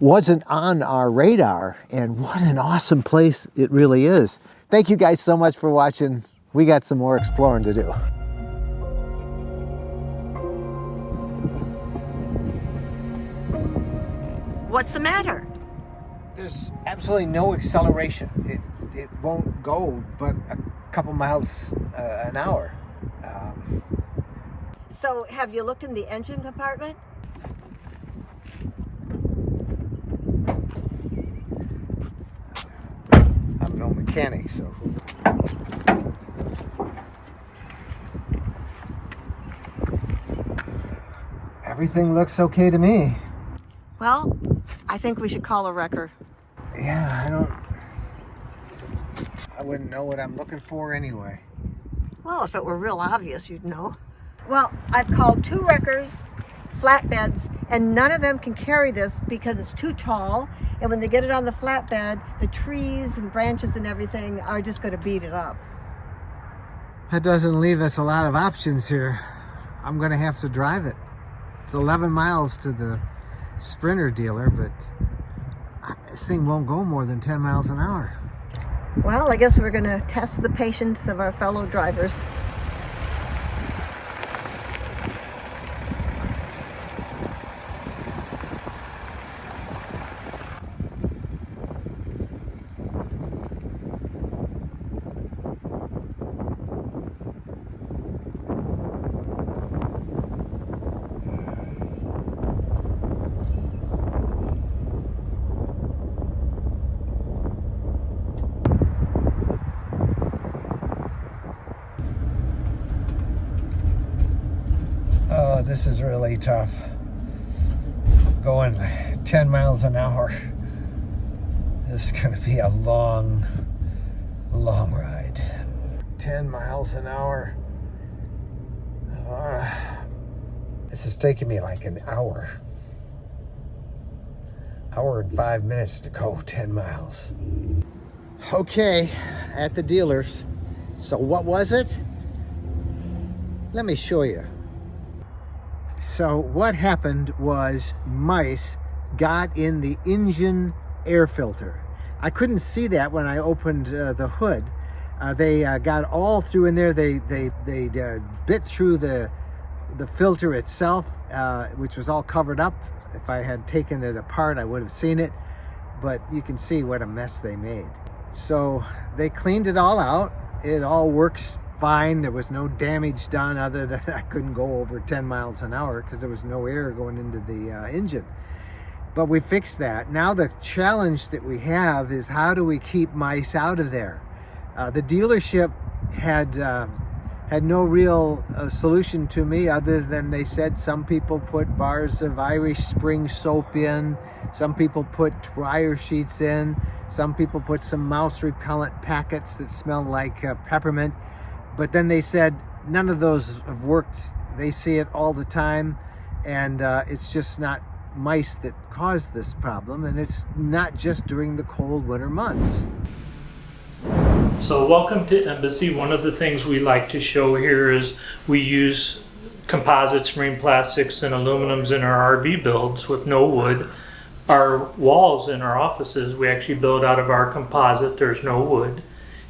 wasn't on our radar. And what an awesome place it really is. Thank you guys so much for watching. We got some more exploring to do. What's the matter? There's absolutely no acceleration. It won't go but a couple miles an hour. So have you looked in the engine compartment? I'm no mechanic, so. Everything looks okay to me. Well, I think we should call a wrecker. Yeah, I wouldn't know what I'm looking for anyway. Well, if it were real obvious, you'd know. Well, I've called 2 wreckers, flatbeds, and none of them can carry this because it's too tall. And when they get it on the flatbed, the trees and branches and everything are just going to beat it up. That doesn't leave us a lot of options here. I'm going to have to drive it. It's 11 miles to the Sprinter dealer, but this thing won't go more than 10 miles an hour. Well, I guess we're going to test the patience of our fellow drivers. Oh, this is really tough. Going 10 miles an hour. This is going to be a long ride. 10 miles an hour. This is taking me like an hour. Hour and 5 minutes to go 10 miles. Okay, at the dealers. So what was it? Let me show you. So what happened was mice got in the engine air filter. I couldn't see that when I opened the hood. They got all through in there. They bit through the filter itself, which was all covered up. If I had taken it apart, I would have seen it. But you can see what a mess they made. So they cleaned it all out. It all works fine. There was no damage done other than I couldn't go over 10 miles an hour because there was no air going into the engine. But we fixed that. Now the challenge that we have is how do we keep mice out of there? The dealership had no real solution to me other than they said some people put bars of Irish Spring soap in, some people put dryer sheets in, some people put some mouse repellent packets that smell like peppermint. But then they said none of those have worked. They see it all the time, and it's just not mice that cause this problem, and it's not just during the cold winter months. So welcome to Embassy. One of the things we like to show here is we use composites, marine plastics, and aluminums in our RV builds with no wood. Our walls in our offices, we actually build out of our composite. There's no wood.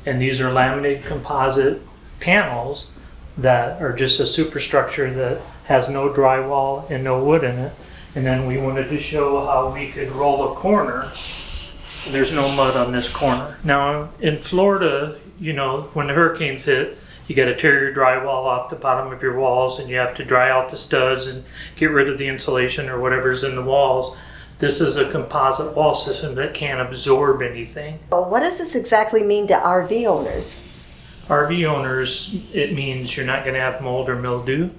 And these are laminated composite panels that are just a superstructure that has no drywall and no wood in it. And then we wanted to show how we could roll a corner. There's no mud on this corner. Now in Florida, you know, when the hurricanes hit, you got to tear your drywall off the bottom of your walls and you have to dry out the studs and get rid of the insulation or whatever's in the walls. This is a composite wall system that can't absorb anything. Well, what does this exactly mean to RV owners? RV owners, it means you're not going to have mold or mildew.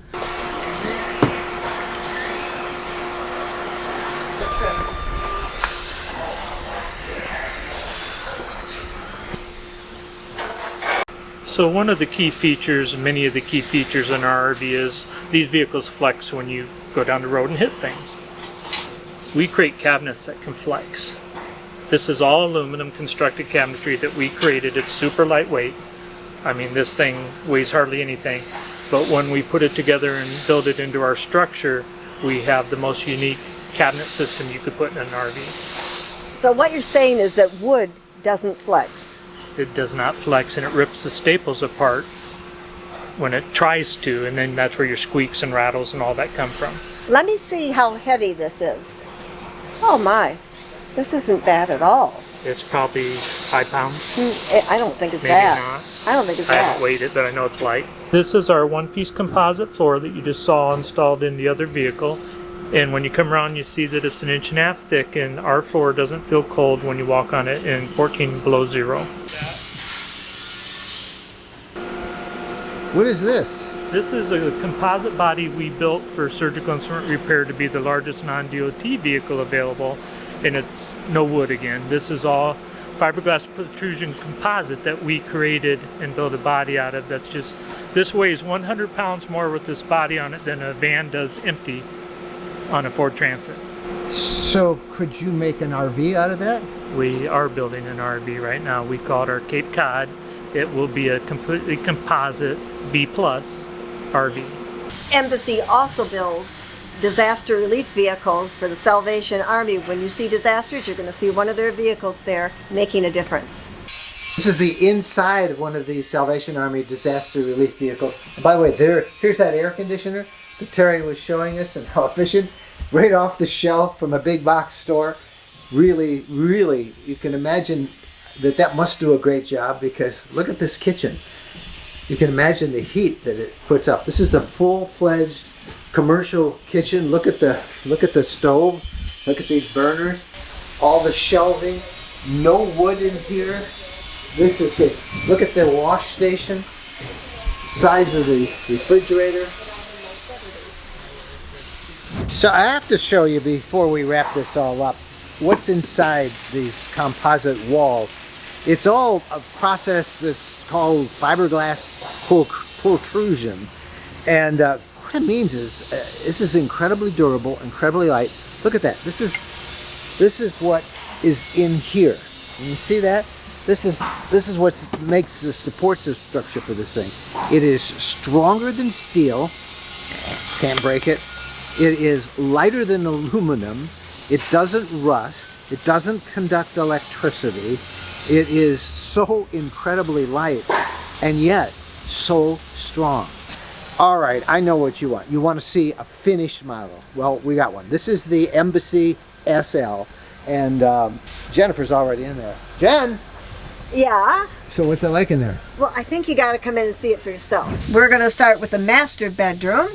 So one of the key features, many of the key features in our RV is these vehicles flex when you go down the road and hit things. We create cabinets that can flex. This is all aluminum constructed cabinetry that we created. It's super lightweight. I mean, this thing weighs hardly anything, but when we put it together and build it into our structure, we have the most unique cabinet system you could put in an RV. So what you're saying is that wood doesn't flex. It does not flex, and it rips the staples apart when it tries to, and then that's where your squeaks and rattles and all that come from. Let me see how heavy this is. Oh my, this isn't bad at all. It's probably 5 pounds. I don't think it's Maybe that. not. I don't think it's I that. haven't weighed it, but I know it's light. This is our one-piece composite floor that you just saw installed in the other vehicle. And when you come around, you see that it's 1.5 inches thick, and our floor doesn't feel cold when you walk on it in 14 below zero. What is this? This is a composite body we built for surgical instrument repair to be the largest non-DOT vehicle available, and it's no wood again. This is all fiberglass protrusion composite that we created and built a body out of. That's just, this weighs 100 pounds more with this body on it than a van does empty on a Ford Transit. So could you make an RV out of that? We are building an RV right now. We call it our Cape Cod. It will be a completely composite B+ RV. Embassy also builds disaster relief vehicles for the Salvation Army. When you see disasters, you're going to see one of their vehicles there making a difference. This is the inside of one of these Salvation Army disaster relief vehicles. And by the way, here's that air conditioner that Terry was showing us and how efficient. Right off the shelf from a big box store. Really, really, you can imagine that must do a great job, because look at this kitchen. You can imagine the heat that it puts up. This is a full-fledged commercial kitchen. Look at the stove. Look at these burners. All the shelving. No wood in here. This is good. Look at the wash station. Size of the refrigerator. So I have to show you before we wrap this all up what's inside these composite walls. It's all a process that's called fiberglass protrusion, and what it means is this is incredibly durable, incredibly light. Look at that. This is what is in here. Can you see that? This is what makes the support structure for this thing. It is stronger than steel. Can't break it. It is lighter than aluminum. It doesn't rust. It doesn't conduct electricity. It is so incredibly light and yet so strong. All right, I know what you want. You want to see a finished model. Well, we got one. This is the Embassy SL, and Jennifer's already in there. Jen! Yeah? So what's it like in there? Well, I think you got to come in and see it for yourself. We're going to start with the master bedroom.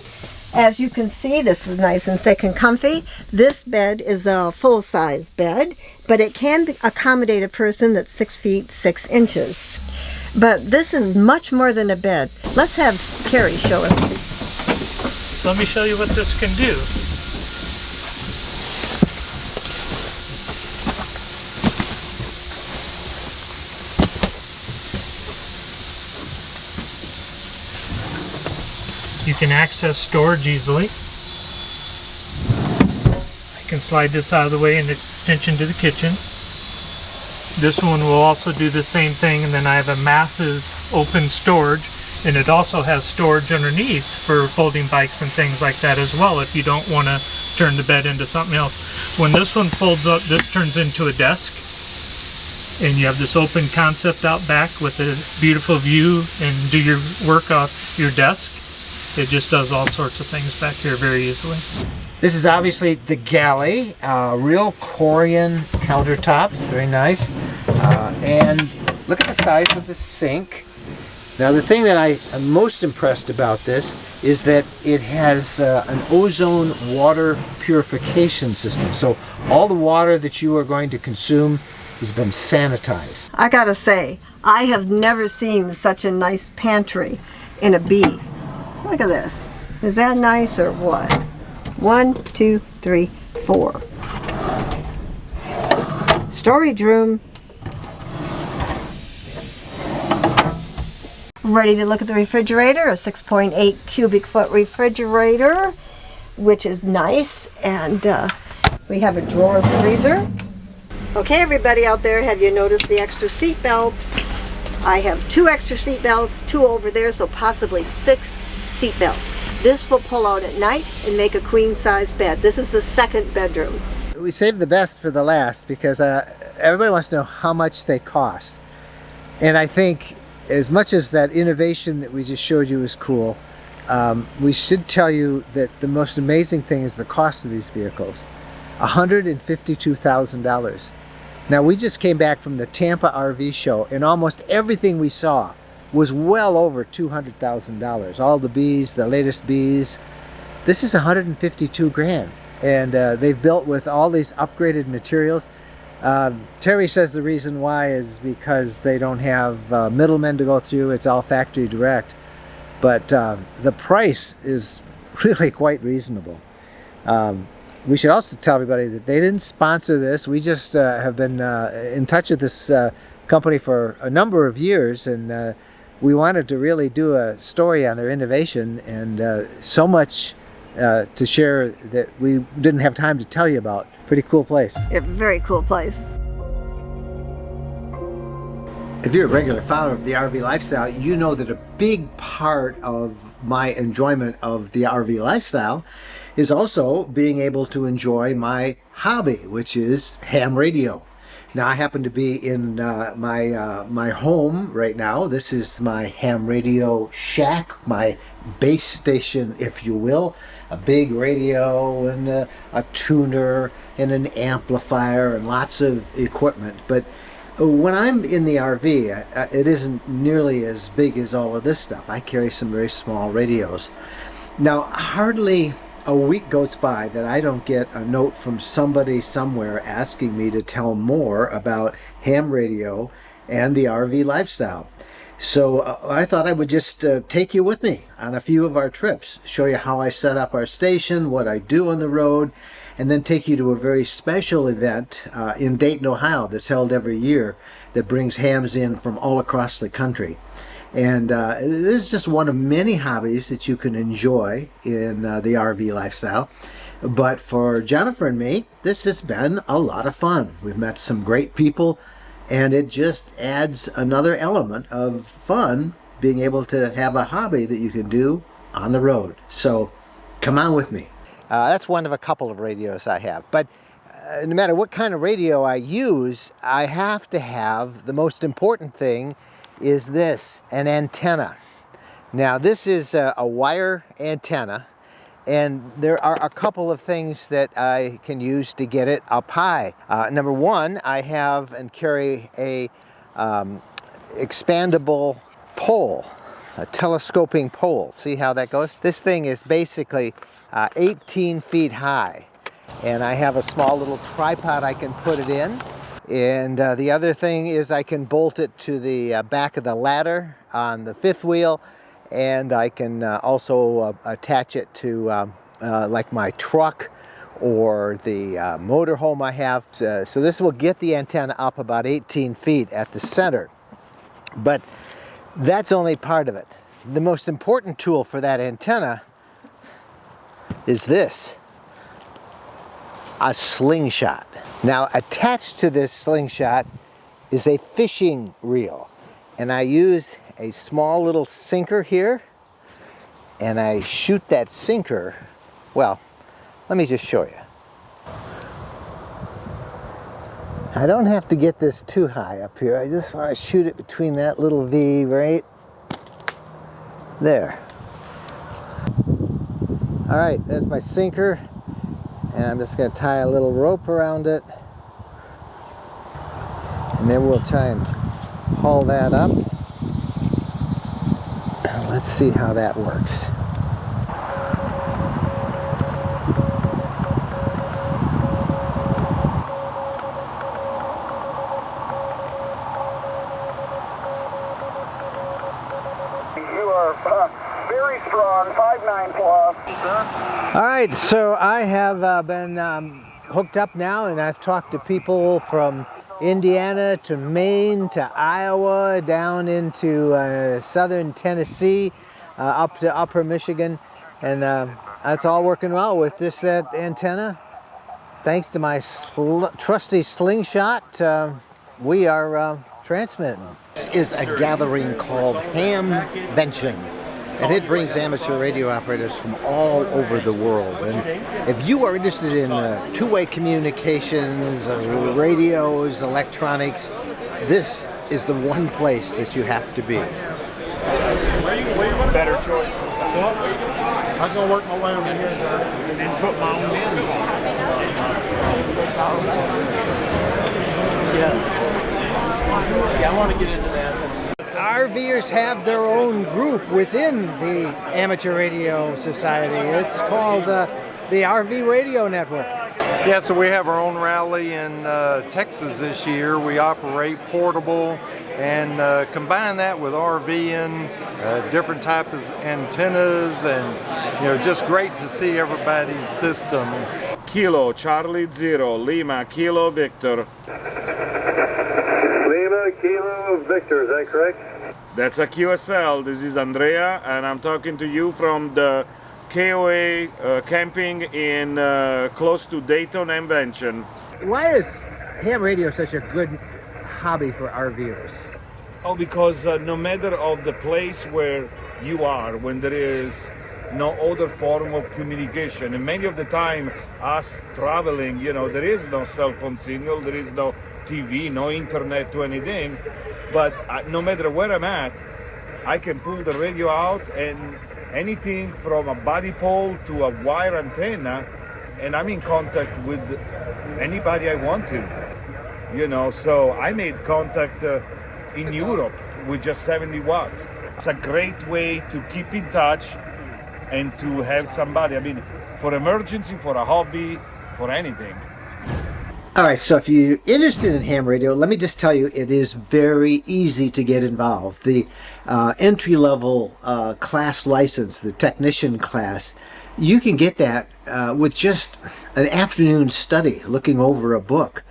As you can see, this is nice and thick and comfy. This bed is a full-size bed, but it can accommodate a person that's 6 feet 6 inches. But this is much more than a bed. Let's have Carrie show us. So let me show you what this can do. You can access storage easily. I can slide this out of the way, an extension to the kitchen. This one will also do the same thing, and then I have a massive open storage, and it also has storage underneath for folding bikes and things like that as well, if you don't want to turn the bed into something else. When this one folds up, this turns into a desk, and you have this open concept out back with a beautiful view and do your work off your desk. It just does all sorts of things back here very easily. This is obviously the galley, real Korean countertops, very nice. And look at the size of the sink. Now the thing that I am most impressed about this is that it has an ozone water purification system. So all the water that you are going to consume has been sanitized. I gotta say, I have never seen such a nice pantry in a B. Look at this. Is that nice or what? 1, 2, 3, 4. Storage room. Ready to look at the refrigerator, a 6.8 cubic foot refrigerator, which is nice, and we have a drawer freezer. Okay, everybody out there, have you noticed the extra seat belts? I have 2 extra seat belts, 2 over there, so possibly 6 seat belts. This will pull out at night and make a queen size bed. This is the second bedroom. We saved the best for the last because everybody wants to know how much they cost. And I think as much as that innovation that we just showed you is cool, we should tell you that the most amazing thing is the cost of these vehicles. $152,000. Now we just came back from the Tampa RV show, and almost everything we saw was well over $200,000. All the Bs, the latest Bs. This is 152 grand, and they've built with all these upgraded materials. Terry says the reason why is because they don't have middlemen to go through. It's all factory direct. but the price is really quite reasonable. We should also tell everybody that they didn't sponsor this. We just have been in touch with this company for a number of years, and we wanted to really do a story on their innovation, and so much to share that we didn't have time to tell you about. Pretty cool place. A very cool place. If you're a regular follower of the RV lifestyle, you know that a big part of my enjoyment of the RV lifestyle is also being able to enjoy my hobby, which is ham radio. Now, I happen to be in my home right now. This is my ham radio shack, my base station, if you will. A big radio and a tuner and an amplifier and lots of equipment. But when I'm in the RV, it isn't nearly as big as all of this stuff. I carry some very small radios. Now, hardly a week goes by that I don't get a note from somebody somewhere asking me to tell more about ham radio and the RV lifestyle. So I thought I would just take you with me on a few of our trips, show you how I set up our station, what I do on the road, and then take you to a very special event in Dayton, Ohio that's held every year that brings hams in from all across the country. And this is just one of many hobbies that you can enjoy in the RV lifestyle. But for Jennifer and me, this has been a lot of fun. We've met some great people, and it just adds another element of fun being able to have a hobby that you can do on the road. So come on with me. That's one of a couple of radios I have. But no matter what kind of radio I use, I have to have, the most important thing is this, an antenna. Now, this is a wire antenna, and there are a couple of things that I can use to get it up high. Number one, I have and carry a expandable pole, a telescoping pole. See how that goes? This thing is basically 18 feet high, and I have a small little tripod I can put it in. And the other thing is I can bolt it to the back of the ladder on the fifth wheel, and I can also attach it to like my truck or the motorhome I have. So this will get the antenna up about 18 feet at the center. But that's only part of it. The most important tool for that antenna is this, a slingshot. Now, attached to this slingshot is a fishing reel, and I use a small little sinker here, and I shoot that sinker. Well, let me just show you. I don't have to get this too high up here. I just want to shoot it between that little V right there. All right, there's my sinker, and I'm just going to tie a little rope around it, and then we'll try and haul that up. Let's see how that works. You are very strong, 5'9" plus. All right, so I have been hooked up now, and I've talked to people from Indiana to Maine to Iowa, down into southern Tennessee, up to upper Michigan, and that's all working well with this antenna. Thanks to my trusty slingshot, we are transmitting. This is a gathering called Hamvention, and it brings amateur radio operators from all over the world. And if you are interested in two-way communications, radios, electronics, this is the one place that you have to be. Better choice. Well, I was going to work my way over here and then put my own ends on. Yeah, I want to get into that. RVers have their own group within the Amateur Radio Society. It's called the RV Radio Network. Yeah, so we have our own rally in Texas this year. We operate portable and combine that with RVing, different types of antennas, and just great to see everybody's system. Kilo, Charlie 0, Lima, Kilo, Victor. Lima, Kilo, Victor, is that correct? That's a QSL. This is Andrea, and I'm talking to you from the KOA camping in close to Dayton and Vention. Why is ham radio such a good hobby for RVers? Oh, because no matter of the place where you are, when there is no other form of communication, and many of the time us traveling, there is no cell phone signal, there is no TV, no internet to anything, but no matter where I'm at, I can pull the radio out and anything from a body pole to a wire antenna, and I'm in contact with anybody I want to, so I made contact in Europe with just 70 watts. It's a great way to keep in touch and to have somebody, for emergency, for a hobby, for anything. All right, so if you're interested in ham radio, let me just tell you, it is very easy to get involved. The entry-level class license, the technician class, you can get that with just an afternoon study, looking over a book.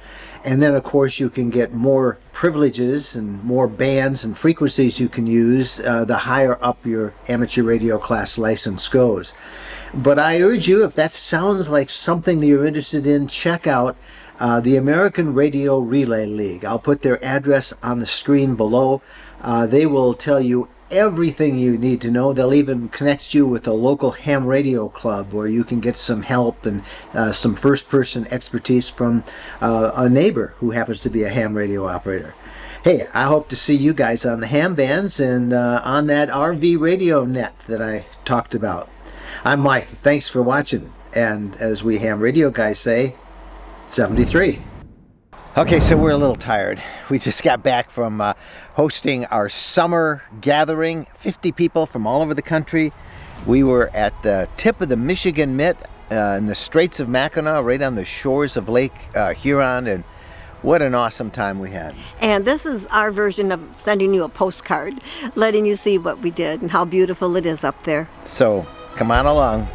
And then, of course, you can get more privileges and more bands and frequencies you can use the higher up your amateur radio class license goes. But I urge you, if that sounds like something that you're interested in, check out the American Radio Relay League. I'll put their address on the screen below. They will tell you everything you need to know. They'll even connect you with a local ham radio club where you can get some help and some first-person expertise from a neighbor who happens to be a ham radio operator. Hey, I hope to see you guys on the ham bands and on that RV radio net that I talked about. I'm Mike. Thanks for watching. And as we ham radio guys say, 73. Okay, so we're a little tired. We just got back from hosting our summer gathering, 50 people from all over the country. We were at the tip of the Michigan Mitt in the Straits of Mackinac, right on the shores of Lake Huron, and what an awesome time we had. And this is our version of sending you a postcard, letting you see what we did and how beautiful it is up there. So come on along.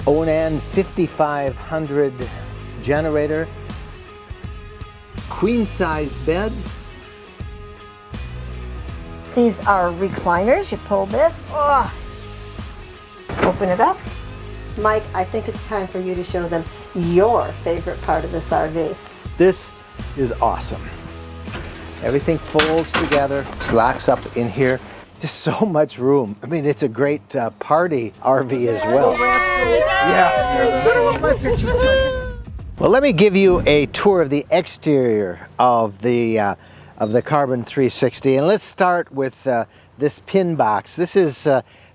Onan 5500 generator, queen size bed. These are recliners. You pull this. Oh. Open it up. Mike, I think it's time for you to show them your favorite part of this RV. This is awesome. Everything folds together, slacks up in here. Just so much room. I mean, it's a great party RV as well. Yeah. Well, let me give you a tour of the exterior of the Carbon 360, and let's start with this pin box. This is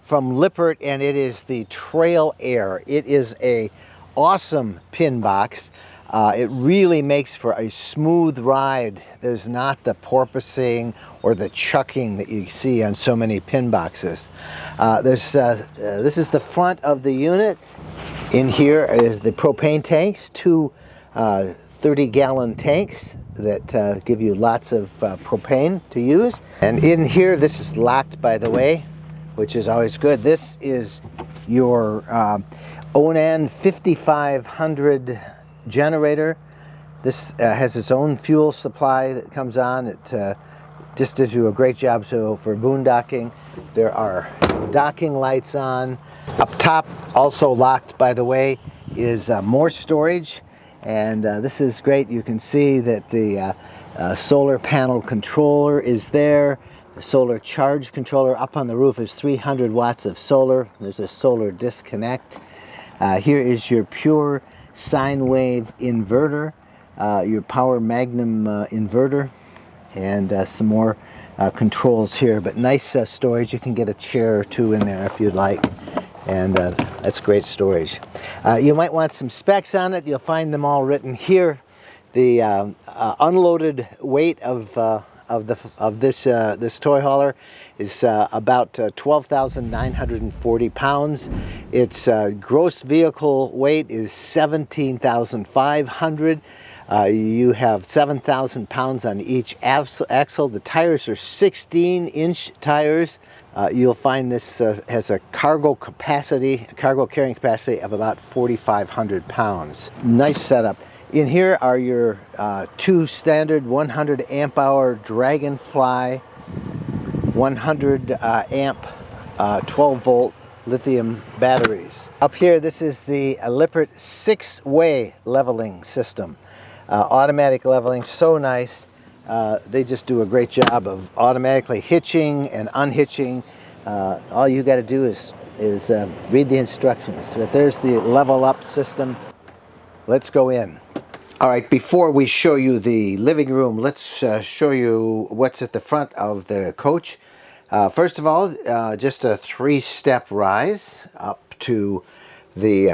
from Lippert, and it is the Trail Air. It is a awesome pin box. It really makes for a smooth ride. There's not the porpoising or the chucking that you see on so many pin boxes. This is the front of the unit. In here is the propane tanks, two 30-gallon tanks that give you lots of propane to use. And in here, this is locked, by the way, which is always good. This is your Onan 5500 generator. This has its own fuel supply that comes on. It just does you a great job. So for boondocking, there are docking lights on. Up top, also locked, by the way, is more storage. And this is great. You can see that the solar panel controller is there. The solar charge controller up on the roof is 300 watts of solar. There's a solar disconnect. Here is your pure sine wave inverter, your Power Magnum inverter, and some more controls here. But nice storage. You can get a chair or two in there if you'd like. And that's great storage. You might want some specs on it. You'll find them all written here. The unloaded weight of this toy hauler is about 12,940 pounds. Its gross vehicle weight is 17,500. You have 7,000 pounds on each axle. The tires are 16-inch tires. You'll find this has a cargo carrying capacity of about 4,500 pounds. Nice setup. In here are your two standard 100 amp hour Dragonfly 100 amp 12 volt lithium batteries. Up here, this is the Lippert 6-way leveling system. Automatic leveling, so nice. They just do a great job of automatically hitching and unhitching. All you got to do is read the instructions. But there's the level up system. Let's go in. All right, before we show you the living room, let's show you what's at the front of the coach. First of all, just a 3-step rise up to the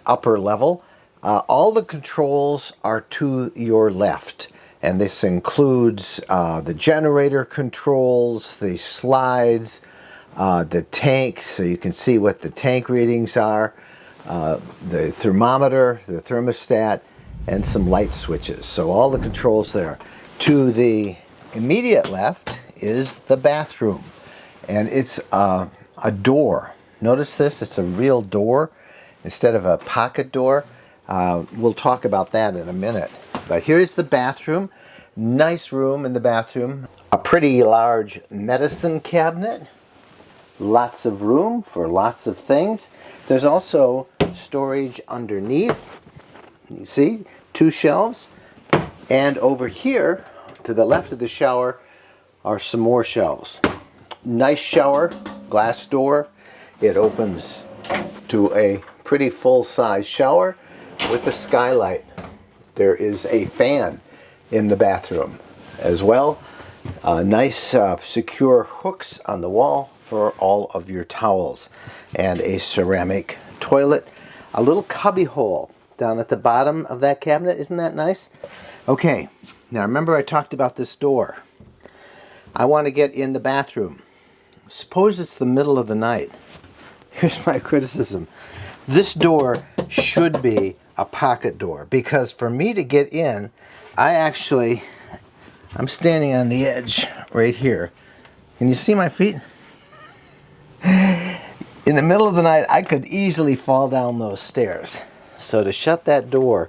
upper level. All the controls are to your left, and this includes the generator controls, the slides, the tanks, so you can see what the tank readings are, the thermometer, the thermostat, and some light switches. So all the controls there. To the immediate left is the bathroom, and it's a door. Notice this, it's a real door instead of a pocket door. We'll talk about that in a minute. But here's the bathroom. Nice room in the bathroom. A pretty large medicine cabinet. Lots of room for lots of things. There's also storage underneath. You see, 2 shelves. And over here, to the left of the shower, are some more shelves. Nice shower, glass door. It opens to a pretty full-size shower with a skylight. There is a fan in the bathroom as well. Nice secure hooks on the wall for all of your towels, and a ceramic toilet. A little cubby hole down at the bottom of that cabinet. Isn't that nice? Okay, now remember I talked about this door. I want to get in the bathroom. Suppose it's the middle of the night. Here's my criticism. This door should be a pocket door, because for me to get in, I'm standing on the edge right here. Can you see my feet? In the middle of the night, I could easily fall down those stairs. So to shut that door,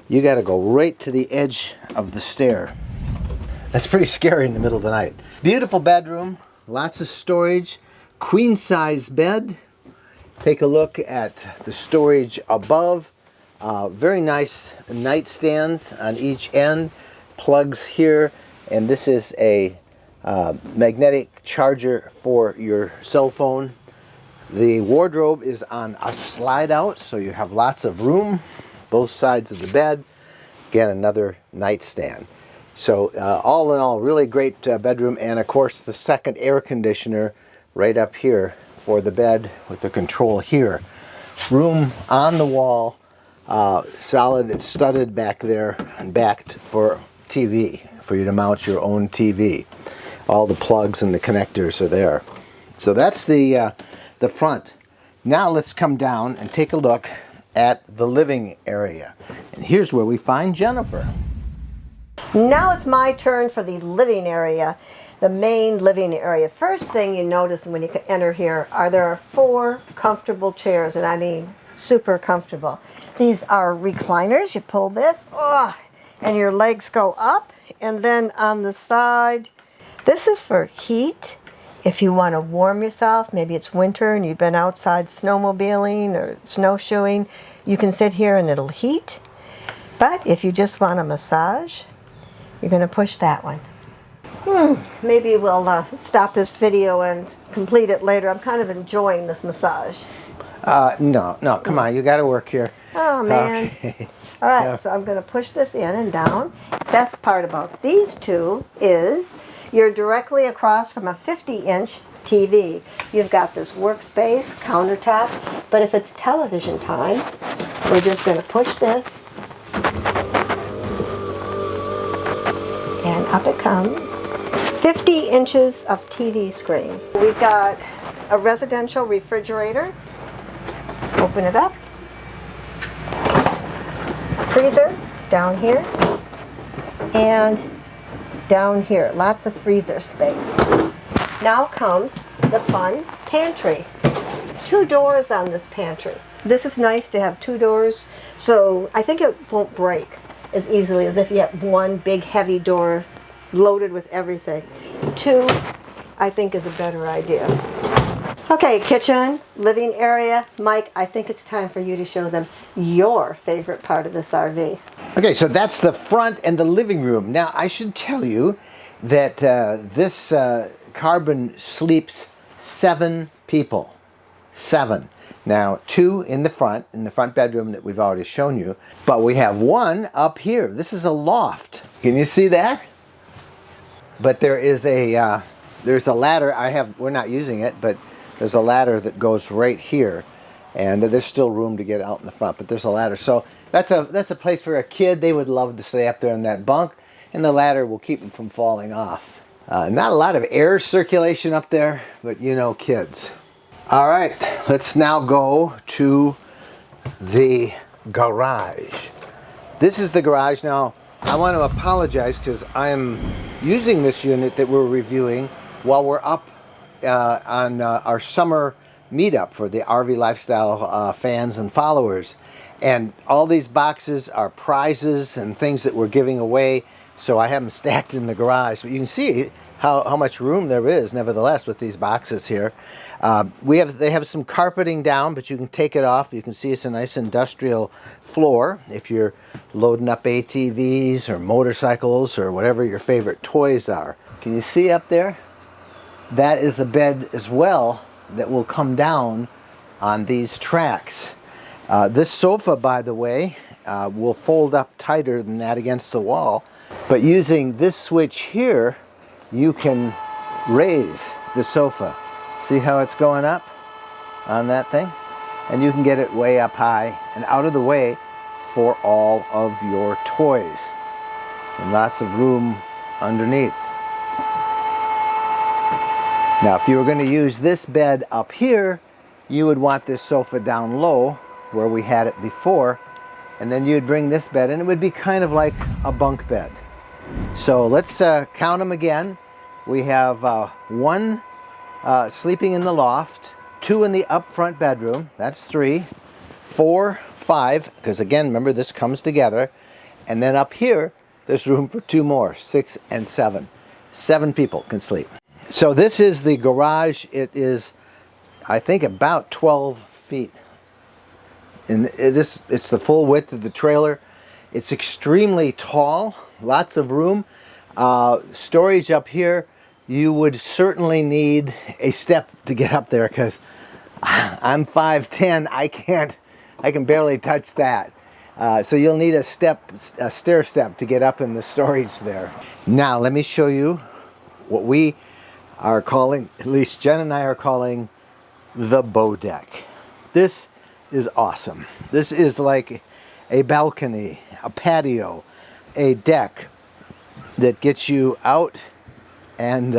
you got to go right to the edge of the stair. That's pretty scary in the middle of the night. Beautiful bedroom, lots of storage, queen size bed. Take a look at the storage above. Very nice nightstands on each end, plugs here, and this is a magnetic charger for your cell phone. The wardrobe is on a slide out, so you have lots of room, both sides of the bed. Again, another nightstand. So all in all, really great bedroom, and of course the second air conditioner right up here for the bed with the control here. Room on the wall, solid, it's studded back there and backed for TV, for you to mount your own TV. All the plugs and the connectors are there. So that's the front. Now let's come down and take a look at the living area. And here's where we find Jennifer. Now it's my turn for the living area, the main living area. First thing you notice when you enter here there are 4 comfortable chairs, and I mean super comfortable. These are recliners. You pull this, and your legs go up, and then on the side, this is for heat. If you want to warm yourself, maybe it's winter and you've been outside snowmobiling or snowshoeing, you can sit here and it'll heat. But if you just want a massage, you're going to push that one. Maybe we'll stop this video and complete it later. I'm kind of enjoying this massage. No, come on, you got to work here. Oh, man. Okay. All right, so I'm going to push this in and down. Best part about these two is you're directly across from a 50-inch TV. You've got this workspace, countertop, but if it's television time, we're just going to push this, and up it comes. 50 inches of TV screen. We've got a residential refrigerator. Open it up. Freezer down here. And down here, lots of freezer space. Now comes the fun pantry. 2 doors on this pantry. This is nice to have 2 doors, so I think it won't break as easily as if you have one big heavy door loaded with everything. 2, I think, is a better idea. Okay, kitchen, living area. Mike, I think it's time for you to show them your favorite part of this RV. Okay, so that's the front and the living room. Now, I should tell you that this Carbon sleeps 7 people. 7. Now, 2 in the front bedroom that we've already shown you, but we have 1 up here. This is a loft. Can you see that? But there is there's a ladder. We're not using it, but there's a ladder that goes right here, and there's still room to get out in the front, but there's a ladder. So that's a place for a kid. They would love to stay up there in that bunk, and the ladder will keep them from falling off. Not a lot of air circulation up there, but you know, kids. All right, let's now go to the garage. This is the garage. Now, I want to apologize because I'm using this unit that we're reviewing while we're up on our summer meetup for the RV lifestyle fans and followers. And all these boxes are prizes and things that we're giving away, so I have them stacked in the garage. But you can see how much room there is, nevertheless, with these boxes here. They have some carpeting down, but you can take it off. You can see it's a nice industrial floor if you're loading up ATVs or motorcycles or whatever your favorite toys are. Can you see up there? That is a bed as well that will come down on these tracks. This sofa, by the way, will fold up tighter than that against the wall. But using this switch here, you can raise the sofa. See how it's going up on that thing? And you can get it way up high and out of the way for all of your toys. And lots of room underneath. Now, if you were going to use this bed up here, you would want this sofa down low where we had it before, and then you'd bring this bed, and it would be kind of like a bunk bed. So let's count them again. We have 1 sleeping in the loft, 2 in the up front bedroom. That's 3, 4, 5, because again, remember this comes together. And then up here, there's room for 2 more, 6 and 7. 7 people can sleep. So this is the garage. It is, I think, about 12 feet. And it's the full width of the trailer. It's extremely tall, lots of room. Storage up here, you would certainly need a step to get up there because I'm 5'10", I can barely touch that. So you'll need a stair step to get up in the storage there. Now let me show you what we are calling, at least Jen and I are calling, the bow deck. This is awesome. This is like a balcony, a patio, a deck that gets you out, and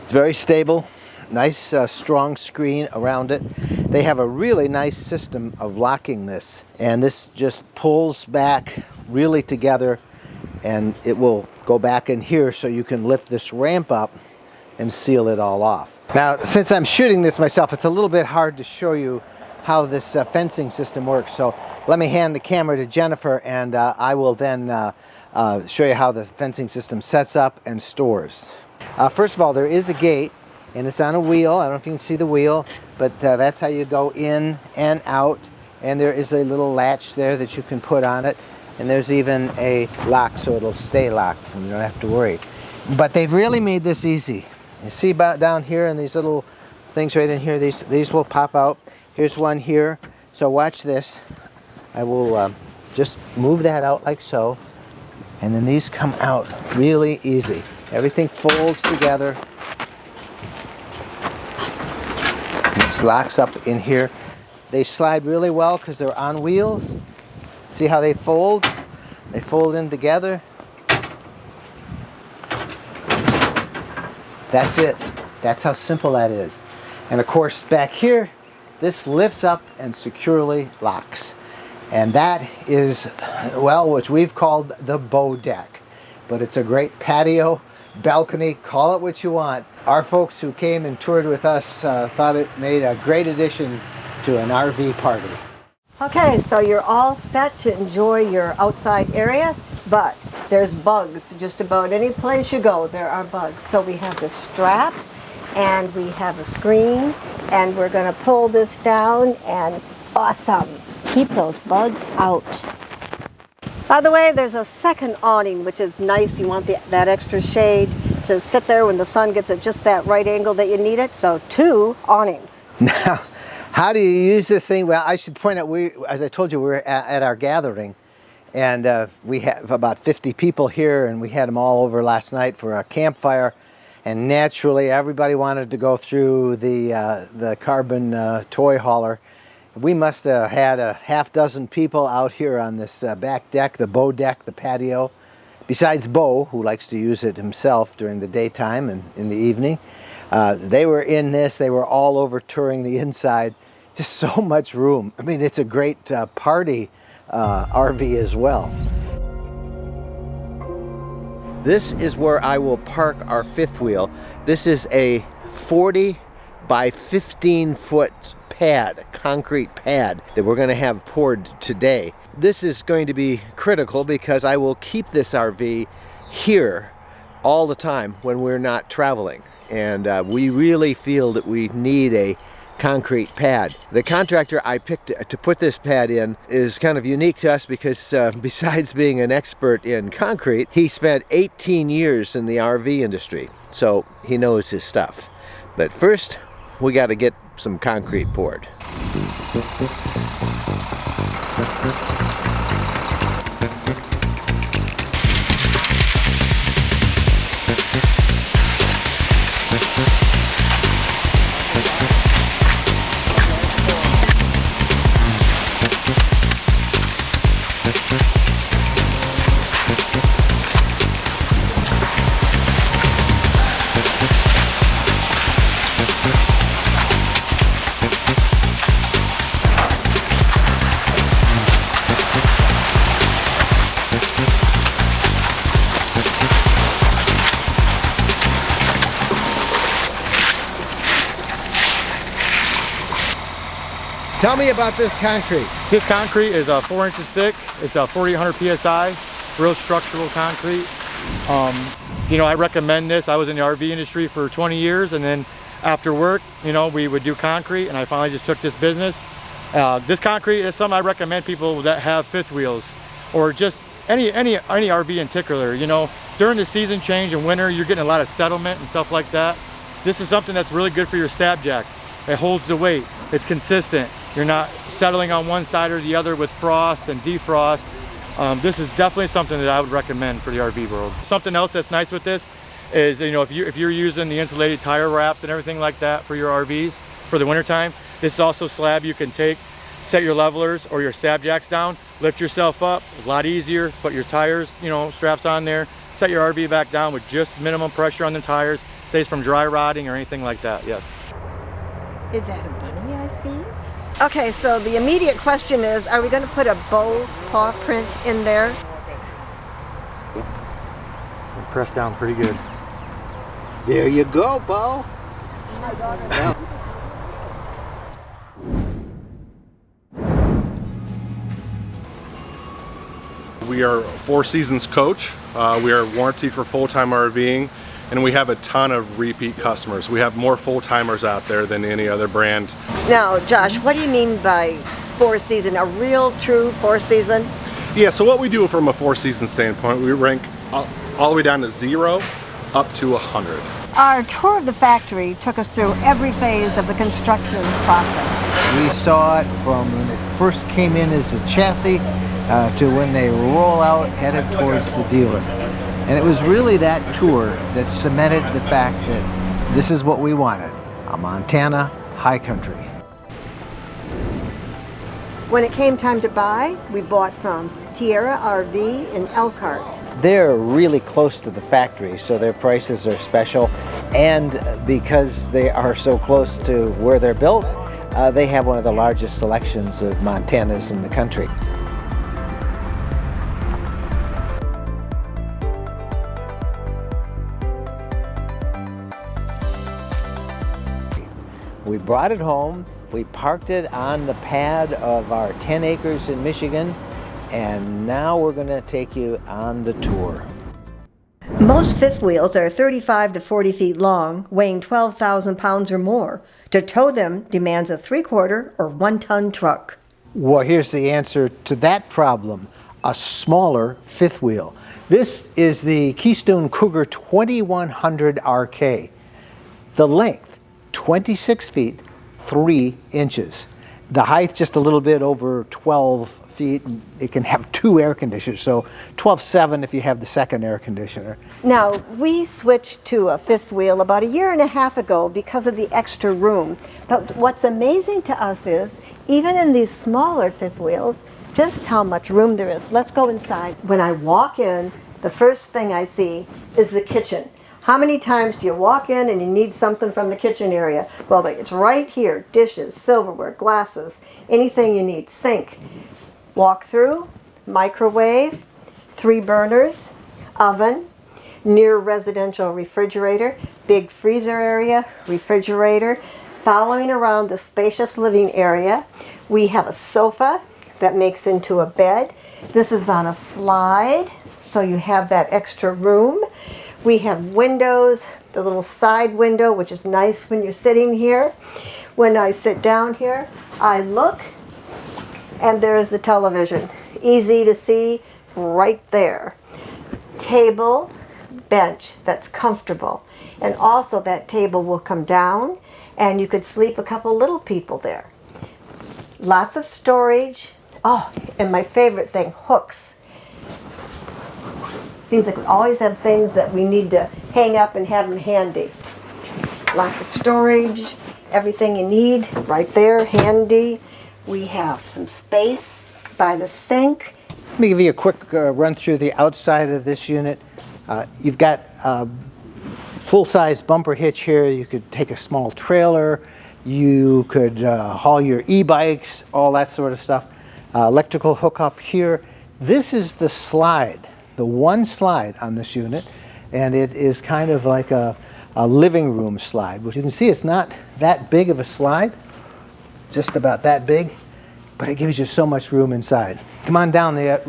it's very stable. Nice strong screen around it. They have a really nice system of locking this, and this just pulls back really together, and it will go back in here so you can lift this ramp up and seal it all off. Now, since I'm shooting this myself, it's a little bit hard to show you how this fencing system works. So let me hand the camera to Jennifer, and I will then show you how the fencing system sets up and stores. First of all, there is a gate, and it's on a wheel. I don't know if you can see the wheel, but that's how you go in and out. And there is a little latch there that you can put on it. And there's even a lock, so it'll stay locked and you don't have to worry. But they've really made this easy. You see about down here, and these little things right in here, these will pop out. Here's one here. So watch this. I will just move that out like so. And then these come out really easy. Everything folds together. This locks up in here. They slide really well because they're on wheels. See how they fold? They fold in together. That's it. That's how simple that is. And of course, back here, this lifts up and securely locks. And that is, well, what we've called the bow deck. But it's a great patio, balcony, call it what you want. Our folks who came and toured with us thought it made a great addition to an RV party. Okay, so you're all set to enjoy your outside area, but there's bugs. Just about any place you go, there are bugs. So we have this strap, and we have a screen, and we're going to pull this down, and awesome. Keep those bugs out. By the way, there's a second awning, which is nice. You want that extra shade to sit there when the sun gets at just that right angle that you need it. So 2 awnings. Now, how do you use this thing? Well, I should point out, as I told you, we were at our gathering, and we have about 50 people here, and we had them all over last night for a campfire. And naturally, everybody wanted to go through the carbon toy hauler. We must have had a half dozen people out here on this back deck, the bow deck, the patio. Besides Bo, who likes to use it himself during the daytime and in the evening. They were in this. They were all over touring the inside. Just so much room. I mean, it's a great party RV as well. This is where I will park our fifth wheel. This is a 40 by 15 foot pad, concrete pad that we're going to have poured today. This is going to be critical because I will keep this RV here all the time when we're not traveling. And we really feel that we need a concrete pad. The contractor I picked to put this pad in is kind of unique to us because besides being an expert in concrete, he spent 18 years in the RV industry, so he knows his stuff. But first, we got to get some concrete poured. Tell me about this concrete. This concrete is 4 inches thick. It's 4,800 PSI, real structural concrete. You know, I recommend this. I was in the RV industry for 20 years, and then after work, you know, we would do concrete, and I finally just took this business. This concrete is something I recommend people that have fifth wheels, or just any RV in particular. You know, during the season change in winter, you're getting a lot of settlement and stuff like that. This is something that's really good for your stab jacks. It holds the weight. It's consistent. You're not settling on one side or the other with frost and defrost. This is definitely something that I would recommend for the RV world. Something else that's nice with this is, you know, if you're using the insulated tire wraps and everything like that for your RVs for the wintertime, this is also a slab you can take, set your levelers or your stab jacks down, lift yourself up, a lot easier, put your tires, you know, straps on there, set your RV back down with just minimum pressure on the tires, saves from dry rotting or anything like that, yes. Is that a bunny I see? Okay, so the immediate question is, are we going to put a bow paw print in there? Press down pretty good. There you go, Bo. We are Four Seasons Coach. We are warranted for full-time RVing, and we have a ton of repeat customers. We have more full-timers out there than any other brand. Now, Josh, what do you mean by Four Season? A real, true Four Season? Yeah, so what we do from a Four Season standpoint, we rank all the way down to 0 up to 100. Our tour of the factory took us through every phase of the construction process. We saw it from when it first came in as a chassis to when they roll out headed towards the dealer. And it was really that tour that cemented the fact that this is what we wanted, a Montana high country. When it came time to buy, we bought from Tierra RV in Elkhart. They're really close to the factory, so their prices are special. And because they are so close to where they're built, they have one of the largest selections of Montanas in the country. We brought it home, we parked it on the pad of our 10 acres in Michigan, and now we're going to take you on the tour. Most fifth wheels are 35 to 40 feet long, weighing 12,000 pounds or more. To tow them demands a 3/4 or 1 ton truck. Well, here's the answer to that problem, a smaller fifth wheel. This is the Keystone Cougar 2100 RK. The length, 26 feet, 3 inches. The height just a little bit over 12 feet. It can have 2 air conditioners, so 12.7 if you have the second air conditioner. Now, we switched to a fifth wheel about 1.5 years ago because of the extra room. But what's amazing to us is, even in these smaller fifth wheels, just how much room there is. Let's go inside. When I walk in, the first thing I see is the kitchen. How many times do you walk in and you need something from the kitchen area? Well, it's right here. Dishes, silverware, glasses, anything you need. Sink. Walk through, microwave, 3 burners, oven, near residential refrigerator, big freezer area, refrigerator. Following around the spacious living area, we have a sofa that makes into a bed. This is on a slide, so you have that extra room. We have windows, the little side window, which is nice when you're sitting here. When I sit down here, I look, and there's the television. Easy to see, right there. Table, bench that's comfortable. And also that table will come down, and you could sleep a couple little people there. Lots of storage. Oh, and my favorite thing, hooks. Seems like we always have things that we need to hang up and have them handy. Lots of storage, everything you need right there, handy. We have some space by the sink. Let me give you a quick run through the outside of this unit. You've got a full-size bumper hitch here. You could take a small trailer. You could haul your e-bikes, all that sort of stuff. Electrical hookup here. This is the slide. The one slide on this unit, and it is kind of like a living room slide, which you can see it's not that big of a slide. just about that big, but it gives you so much room inside. Come on down the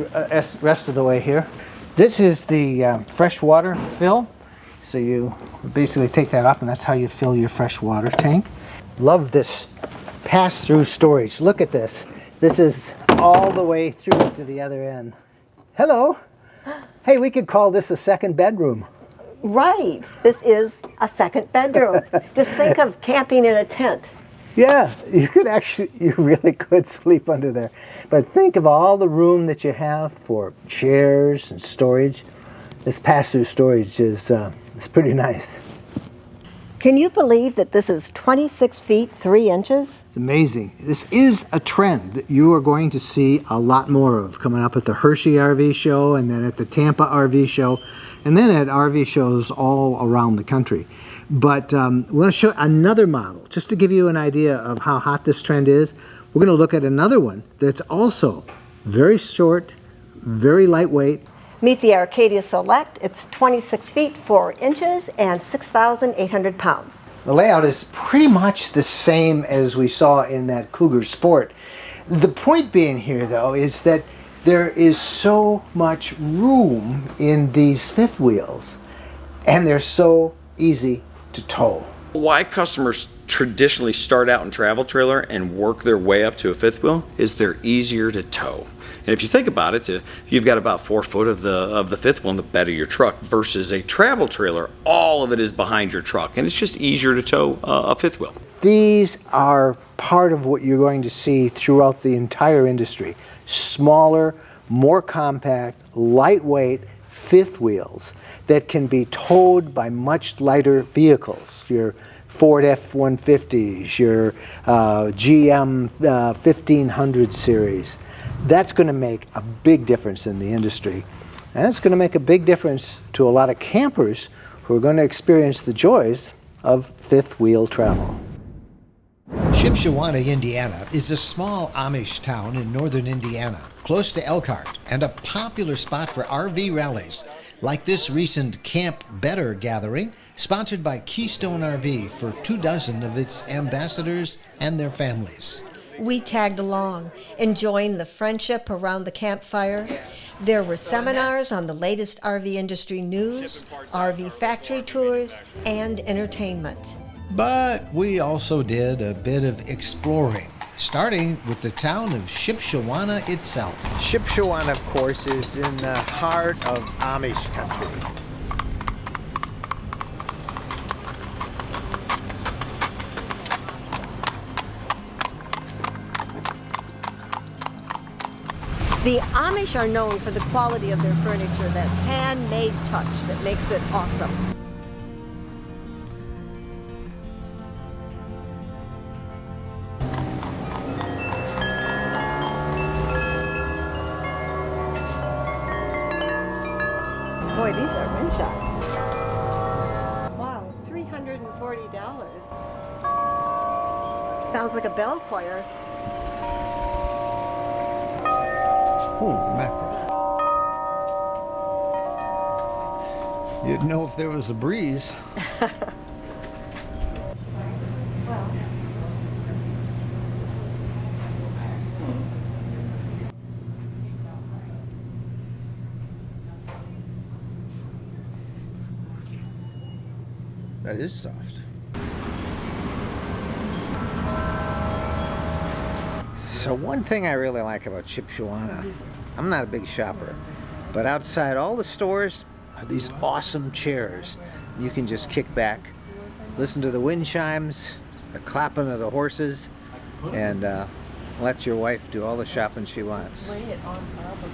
rest of the way here. This is the fresh water fill. So you basically take that off, and that's how you fill your fresh water tank. Love this pass-through storage. Look at this. This is all the way through to the other end. Hello. Hey, we could call this a second bedroom. Right. This is a second bedroom. Just think of camping in a tent. Yeah, you really could sleep under there. But think of all the room that you have for chairs and storage. This pass-through storage is it's pretty nice. Can you believe that this is 26 feet 3 inches? It's amazing. This is a trend that you are going to see a lot more of coming up at the Hershey RV show, and then at the Tampa RV show, and then at RV shows all around the country. But we'll show another model just to give you an idea of how hot this trend is. We're going to look at another one that's also very short, very lightweight. Meet the Arcadia Select. It's 26 feet 4 inches and 6,800 pounds. The layout is pretty much the same as we saw in that Cougar Sport. The point being here, though, is that there is so much room in these fifth wheels, and they're so easy to tow. Why customers traditionally start out in travel trailer and work their way up to a fifth wheel is they're easier to tow. And if you think about it, you've got about 4 foot of the fifth wheel in the bed of your truck versus a travel trailer. All of it is behind your truck, and it's just easier to tow a fifth wheel. These are part of what you're going to see throughout the entire industry. Smaller, more compact, lightweight fifth wheels that can be towed by much lighter vehicles. Your Ford F-150s, your GM 1500 series. That's going to make a big difference in the industry. And it's going to make a big difference to a lot of campers who are going to experience the joys of fifth wheel travel. Shipshewana, Indiana is a small Amish town in northern Indiana, close to Elkhart, and a popular spot for RV rallies, like this recent Camp Better gathering, sponsored by Keystone RV for 24 of its ambassadors and their families. We tagged along, enjoying the friendship around the campfire. There were seminars on the latest RV industry news, RV factory tours, and entertainment. But we also did a bit of exploring, starting with the town of Shipshewana itself. Shipshewana, of course, is in the heart of Amish country. The Amish are known for the quality of their furniture, that handmade touch that makes it awesome. Boy, these are wind shocks. Wow, $340. Sounds like a bell choir. Holy mackerel. You'd know if there was a breeze. That is soft. So one thing I really like about Shipshewana, I'm not a big shopper, but outside all the stores are these awesome chairs. You can just kick back, listen to the wind chimes, the clapping of the horses, and let your wife do all the shopping she wants. Lay it on top of it.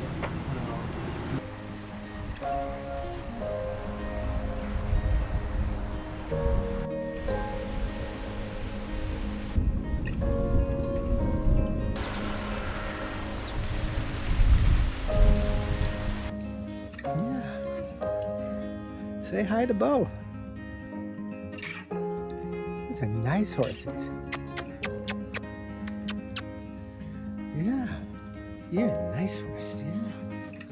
Say hi to Bo. These are nice horses. Yeah, you're a nice horse, yeah.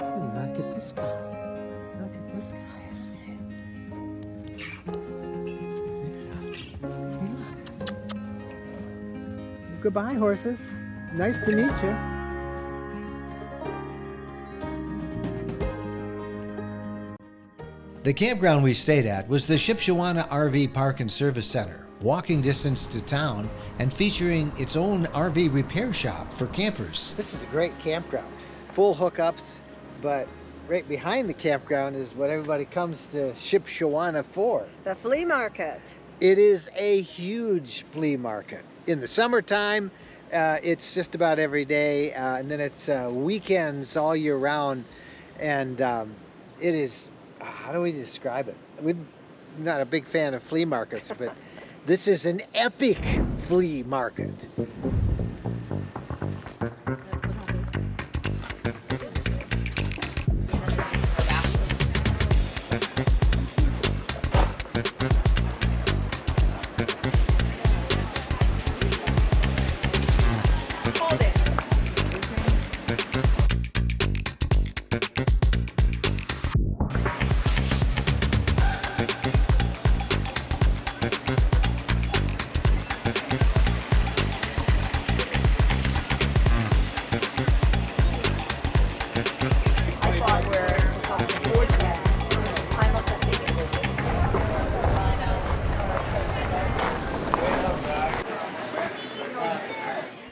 Oh, look at this guy. Look at this guy. Yeah. Goodbye, horses. Nice to meet you. The campground we stayed at was the Shipshewana RV Park and Service Center, walking distance to town and featuring its own RV repair shop for campers. This is a great campground. Full hookups, but right behind the campground is what everybody comes to Shipshewana for. The flea market. It is a huge flea market. In the summertime, it's just about every day, and then it's weekends all year round, and it is, how do we describe it? We're not a big fan of flea markets, but this is an epic flea market.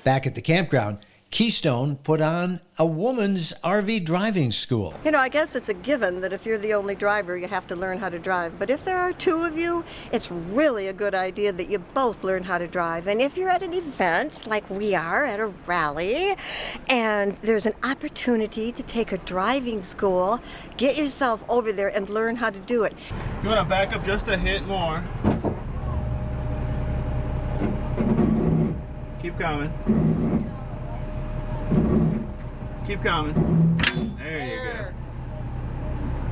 Back at the campground, Keystone put on a woman's RV driving school. You know, I guess it's a given that if you're the only driver, you have to learn how to drive. But if there are two of you, it's really a good idea that you both learn how to drive. And if you're at an event, like we are at a rally, and there's an opportunity to take a driving school, get yourself over there and learn how to do it. You want to back up just a hit more. Keep coming. Keep coming. There you go.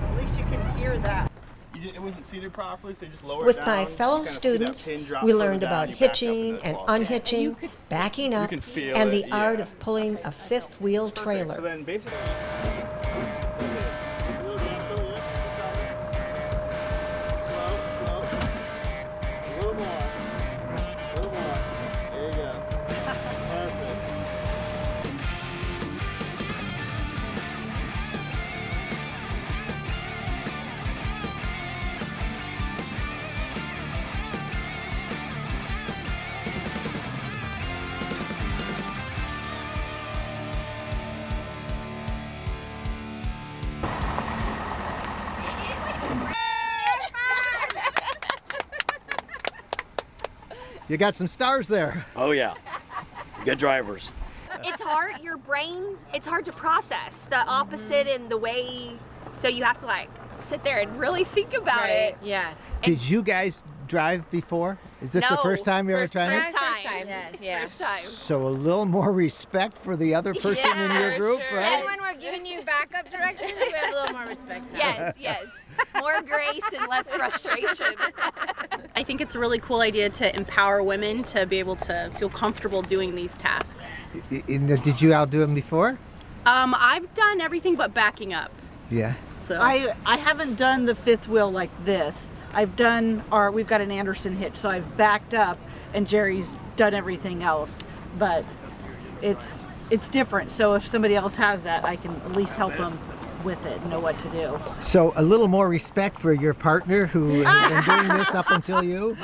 At least you can hear that. It wasn't seated properly, so you just lower it With down. my fellow You kind of see that students, pin drop we further learned down, about you back up hitching and and fall. unhitching, backing up, can feel and the it, art yeah. of pulling a fifth wheel trailer. So then basically, You got some stars there. Oh yeah, good drivers. It's hard, your brain, it's hard to process the opposite and the way, so you have to like sit there and really think about it. Yes. Did you guys drive before? Is this the first time you ever tried it? First time. Yes. First time. So a little more respect for the other person in your group, right? And when we're giving you backup directions, we have a little more respect now. Yes, yes. More grace and less frustration. I think it's a really cool idea to empower women to be able to feel comfortable doing these tasks. Did you outdo them before? I've done everything but backing up. Yeah. So I haven't done the fifth wheel like this. I've done we've got an Anderson hitch, so I've backed up, and Jerry's done everything else. But it's different. So if somebody else has that, I can at least help them with it, know what to do. So a little more respect for your partner who has been doing this up until you.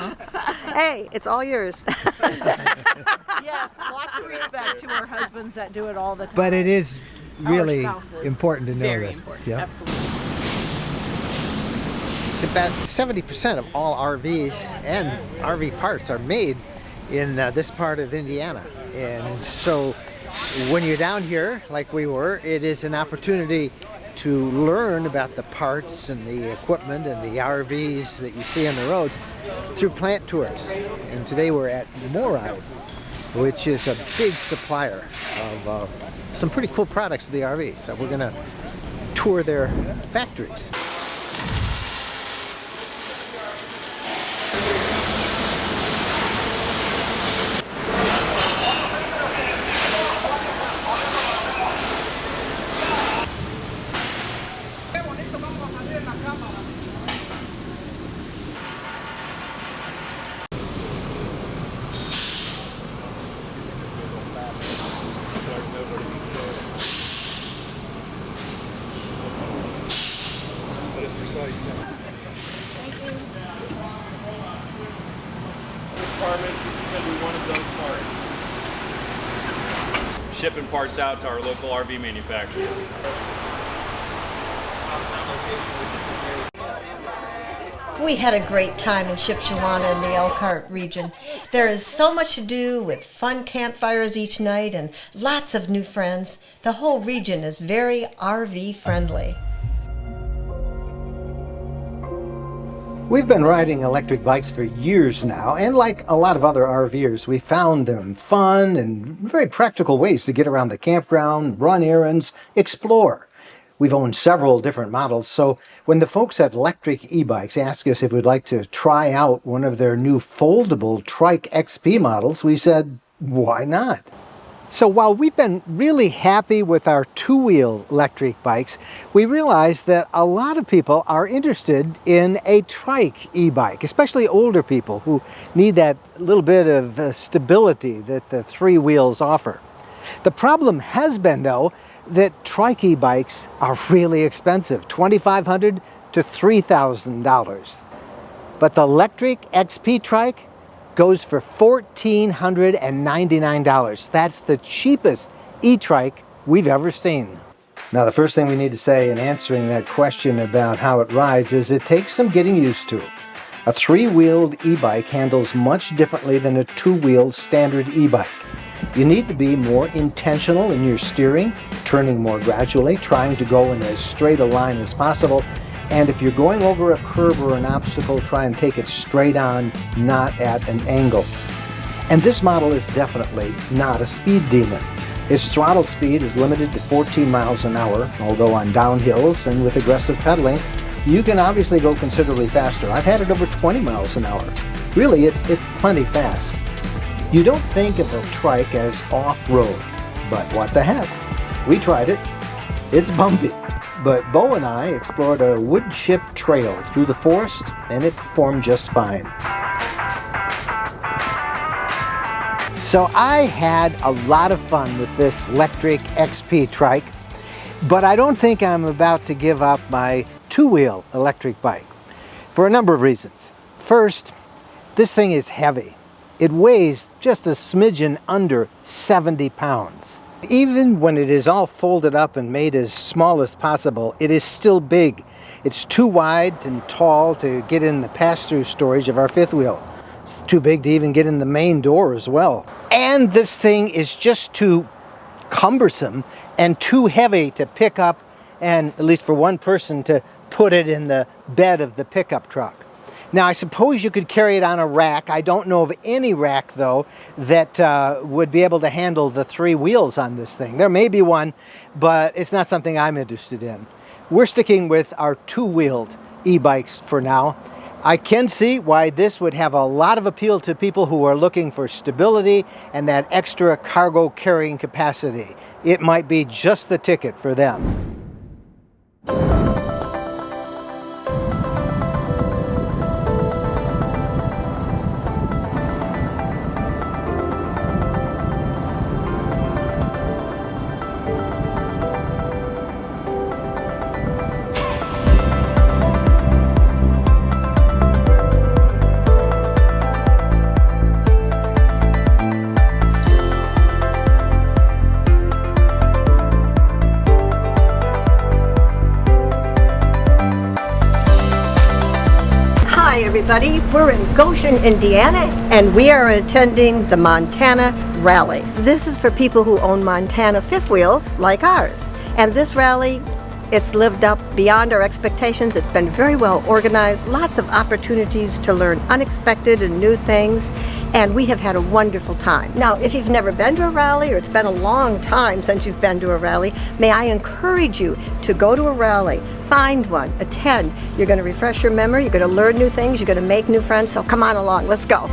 Hey, it's all yours. Yes, lots of respect to our husbands that do it all the time. But it is really Our spouses. important to know Very this. important, Yeah. absolutely. It's about 70% of all RVs and RV parts are made in this part of Indiana. And so when you're down here, like we were, it is an opportunity to learn about the parts and the equipment and the RVs that you see on the roads through plant tours. And today we're at Mooride, which is a big supplier of some pretty cool products to the RV. So we're going to tour their factories. shipping parts out to our local RV manufacturers. We had a great time in Shipshewana in the Elkhart region. There is so much to do with fun campfires each night and lots of new friends. The whole region is very RV friendly. We've been riding electric bikes for years now, and like a lot of other RVers, we found them fun and very practical ways to get around the campground, run errands, explore. We've owned several different models, so when the folks at Lectric e-bikes asked us if we'd like to try out one of their new foldable Trike XP models, we said, why not? So while we've been really happy with our two-wheel electric bikes, we realized that a lot of people are interested in a Trike e-bike, especially older people who need that little bit of stability that the three wheels offer. The problem has been, though, that Trike e-bikes are really expensive, $2,500 to $3,000. But the Lectric XP Trike goes for $1,499. That's the cheapest e-trike we've ever seen. Now, the first thing we need to say in answering that question about how it rides is it takes some getting used to. A three-wheeled e-bike handles much differently than a two-wheeled standard e-bike. You need to be more intentional in your steering, turning more gradually, trying to go in as straight a line as possible. And if you're going over a curb or an obstacle, try and take it straight on, not at an angle. And this model is definitely not a speed demon. Its throttle speed is limited to 14 miles an hour, although on downhills and with aggressive pedaling, you can obviously go considerably faster. I've had it over 20 miles an hour. Really, it's plenty fast. You don't think of a Trike as off-road, but what the heck? We tried it. It's bumpy. But Bo and I explored a wood chip trail through the forest, and it performed just fine. So I had a lot of fun with this Lectric XP Trike, but I don't think I'm about to give up my two-wheel electric bike for a number of reasons. First, this thing is heavy. It weighs just a smidgen under 70 pounds. Even when it is all folded up and made as small as possible, it is still big. It's too wide and tall to get in the pass-through storage of our fifth wheel. It's too big to even get in the main door as well. And this thing is just too cumbersome and too heavy to pick up, and at least for one person to put it in the bed of the pickup truck. Now, I suppose you could carry it on a rack. I don't know of any rack, though, that would be able to handle the three wheels on this thing. There may be one, but it's not something I'm interested in. We're sticking with our two-wheeled e-bikes for now. I can see why this would have a lot of appeal to people who are looking for stability and that extra cargo carrying capacity. It might be just the ticket for them. Everybody, we're in Goshen, Indiana, and we are attending the Montana Rally. This is for people who own Montana fifth wheels like ours. And this rally, it's lived up beyond our expectations. It's been very well organized, lots of opportunities to learn unexpected and new things, and we have had a wonderful time. Now, if you've never been to a rally, or it's been a long time since you've been to a rally, may I encourage you to go to a rally, find one, attend. You're going to refresh your memory, you're going to learn new things, you're going to make new friends, so come on along, let's go.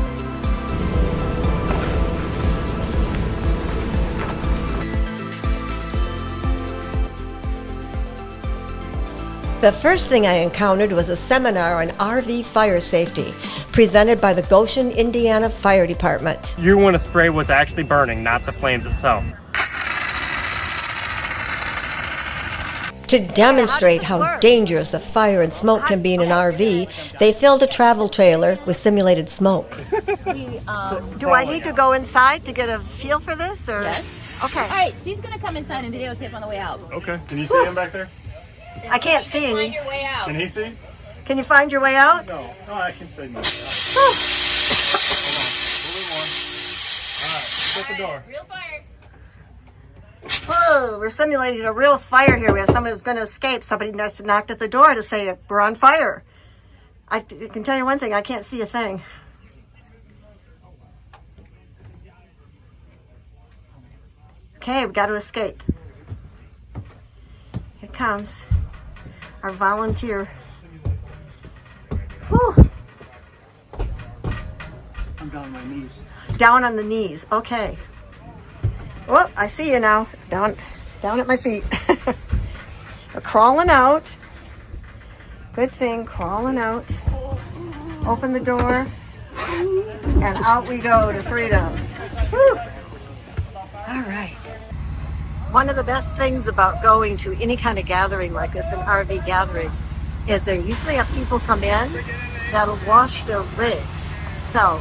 The first thing I encountered was a seminar on RV fire safety, presented by the Goshen, Indiana Fire Department. You want to spray what's actually burning, not the flames itself. To demonstrate how dangerous a fire and smoke can be in an RV, they filled a travel trailer with simulated smoke. Do I need to go inside to get a feel for this? Or? Yes. Okay. All right, she's gonna come inside and videotape on the way out. Okay. Can you see him back there? I can't see Find any. your way out. Can he see? Can you find your way out? No. No, I can see no. Shut the door. Real fire. Whoa, we're simulating a real fire here. We have somebody who's going to escape. Somebody knocked at the door to say we're on fire. I can tell you one thing, I can't see a thing. Okay, we got to escape. Here comes our volunteer. Whew. I'm down on my knees. Down on the knees, okay. Oh, I see you now. Down at my feet. We're crawling out. Good thing, crawling out. Open the door. And out we go to freedom. Whew. All right. One of the best things about going to any kind of gathering like this, an RV gathering, is there usually have people come in that'll wash their rigs. So,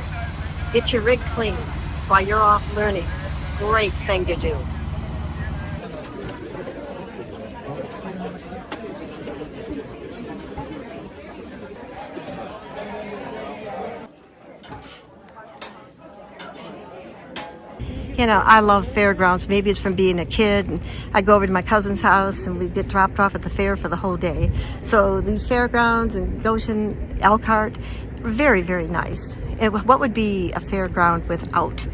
get your rig clean while you're off learning. Great thing to do. You know, I love fairgrounds. Maybe it's from being a kid, and I'd go over to my cousin's house and we'd get dropped off at the fair for the whole day. So these fairgrounds and Goshen, Elkhart, very, very nice. And what would be a fairground without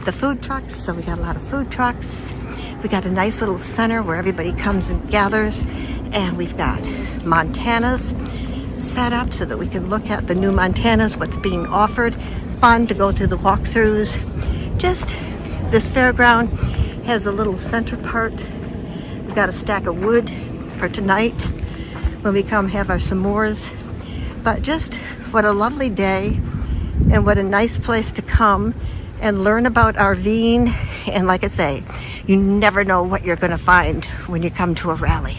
the food trucks? So we got a lot of food trucks. We got a nice little center where everybody comes and gathers. And we've got Montanas set up so that we can look at the new Montanas, what's being offered. Fun to go through the walkthroughs. Just this fairground has a little center part. We've got a stack of wood for tonight when we come have our s'mores. But just what a lovely day and what a nice place to come and learn about RVing. And like I say, you never know what you're going to find when you come to a rally.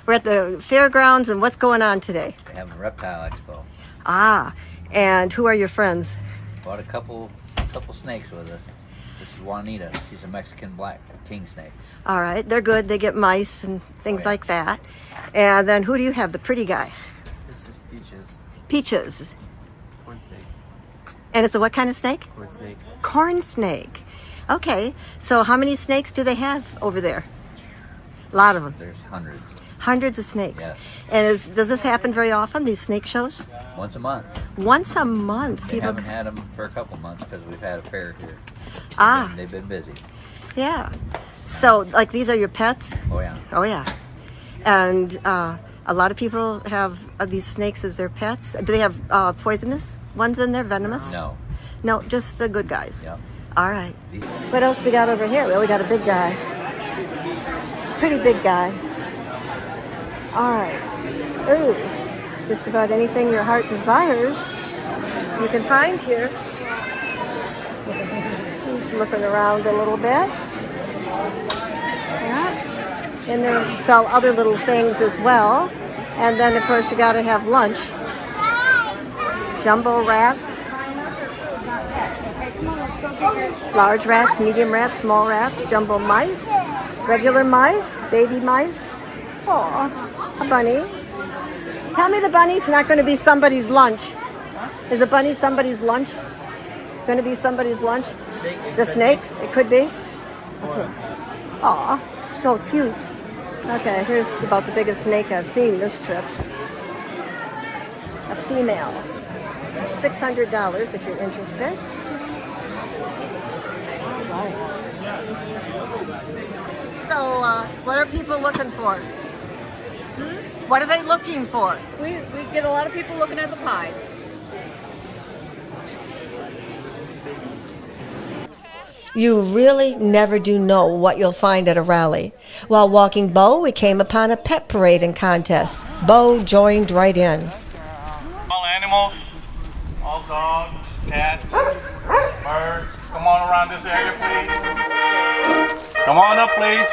We're at the fairgrounds, and what's going on today? We have a reptile expo. Ah, and who are your friends? Bought a couple snakes with us. This is Juanita. She's a Mexican black king snake. All right, they're good. They get mice and things like that. And then who do you have, the pretty guy? This is Peaches. Peaches. Corn snake. And it's a what kind of snake? Corn snake. Corn snake. Okay, so how many snakes do they have over there? A lot of them. There's hundreds. Hundreds of snakes. Yes. And does this happen very often, these snake shows? Once a month. Once a month. They haven't had them for a couple months because we've had a fair here. They've been busy. Yeah. So, like, these are your pets? Oh, yeah. Oh, yeah. And a lot of people have these snakes as their pets. Do they have poisonous ones in there, venomous? No. No, just the good guys? Yeah. All right. What else we got over here? Well, we got a big guy. Pretty big guy. All right. Ooh, just about anything your heart desires you can find here. He's looking around a little bit. Yeah. And they sell other little things as well. And then, of course, you got to have lunch. Jumbo rats. Large rats, medium rats, small rats, jumbo mice, regular mice, baby mice. Aw, a bunny. Tell me the bunny's not going to be somebody's lunch. Is a bunny somebody's lunch? Going to be somebody's lunch? The snakes? It could be? Okay. Aw, so cute. Okay, here's about the biggest snake I've seen this trip. A female. $600 if you're interested. All right. So, what are people looking for? What are they looking for? We get a lot of people looking at the pies. You really never do know what you'll find at a rally. While walking Bo, we came upon a pet parade and contest. Bo joined right in. All animals, all dogs, cats, birds, come on around this area, please. Come on up, please.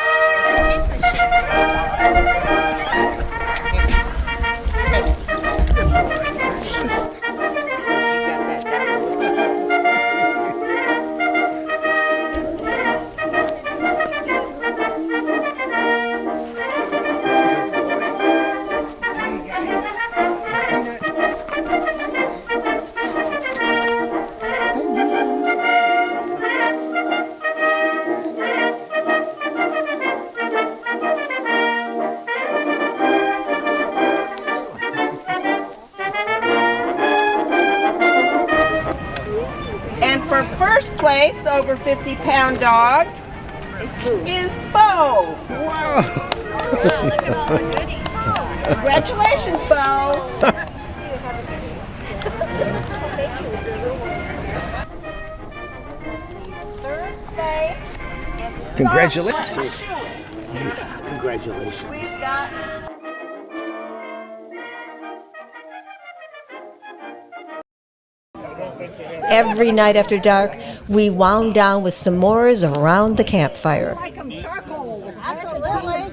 nice over 50-pound dog is Bo. Wow. Look at all the goodies. Congratulations, Bo. Third place is Congratulations. Congratulations. We got Every night after dark, we wound down with s'mores around the campfire. absolutely.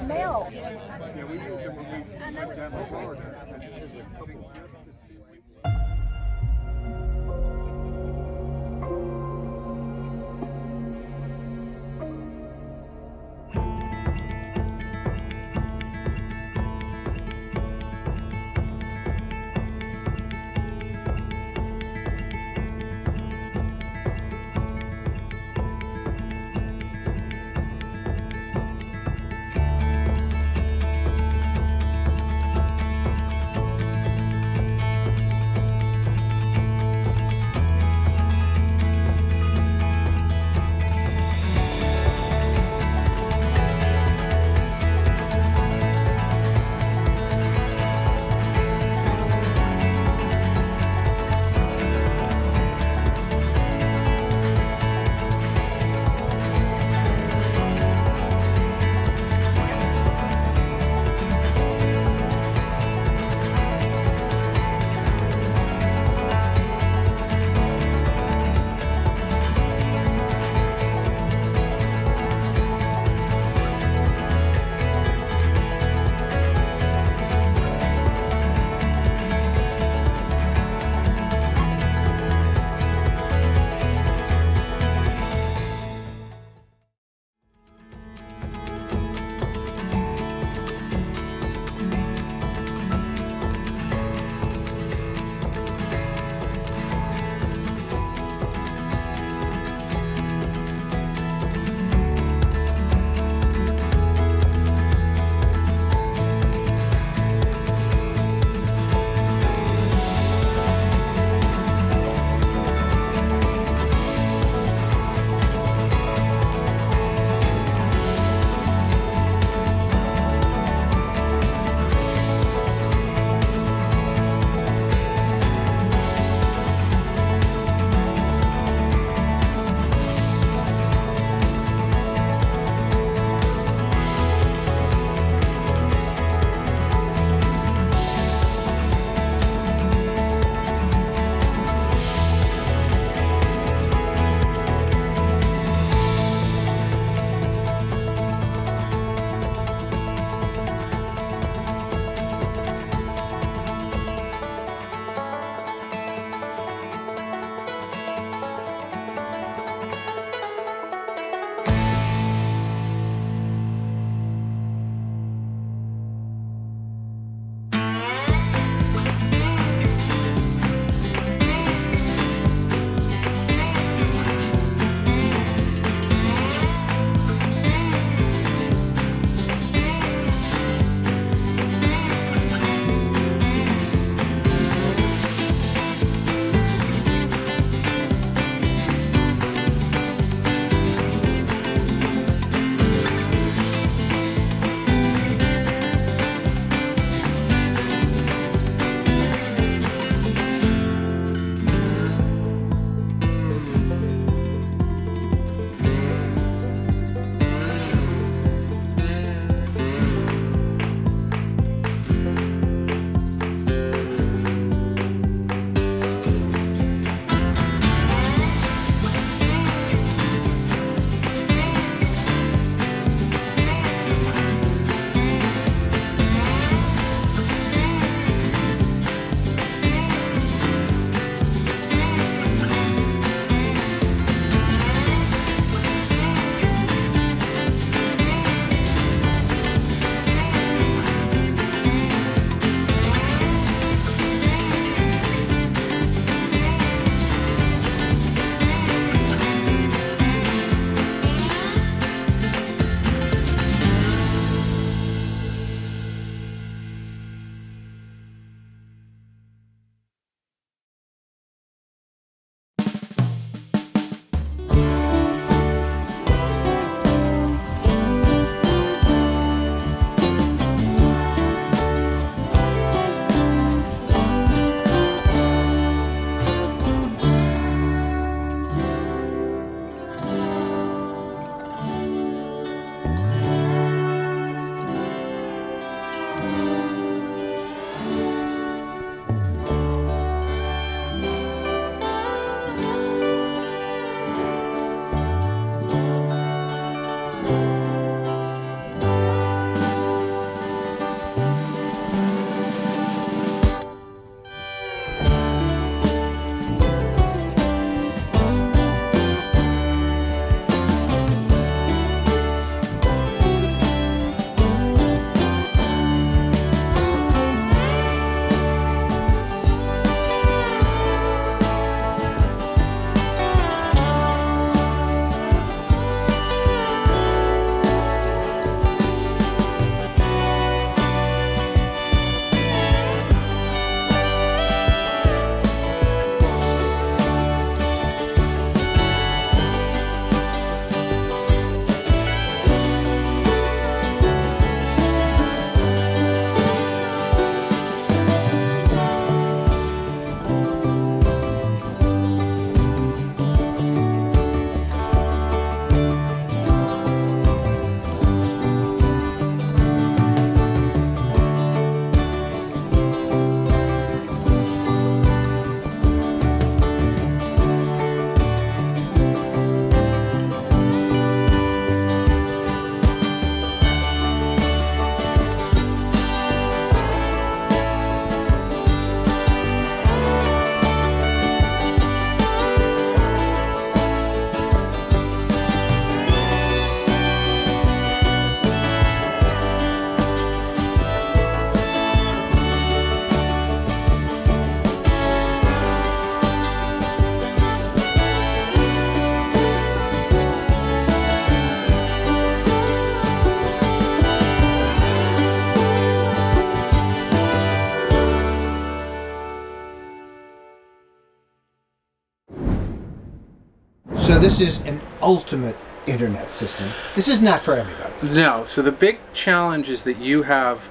this is an ultimate internet system. This is not for everybody. No, so the big challenge is that you have...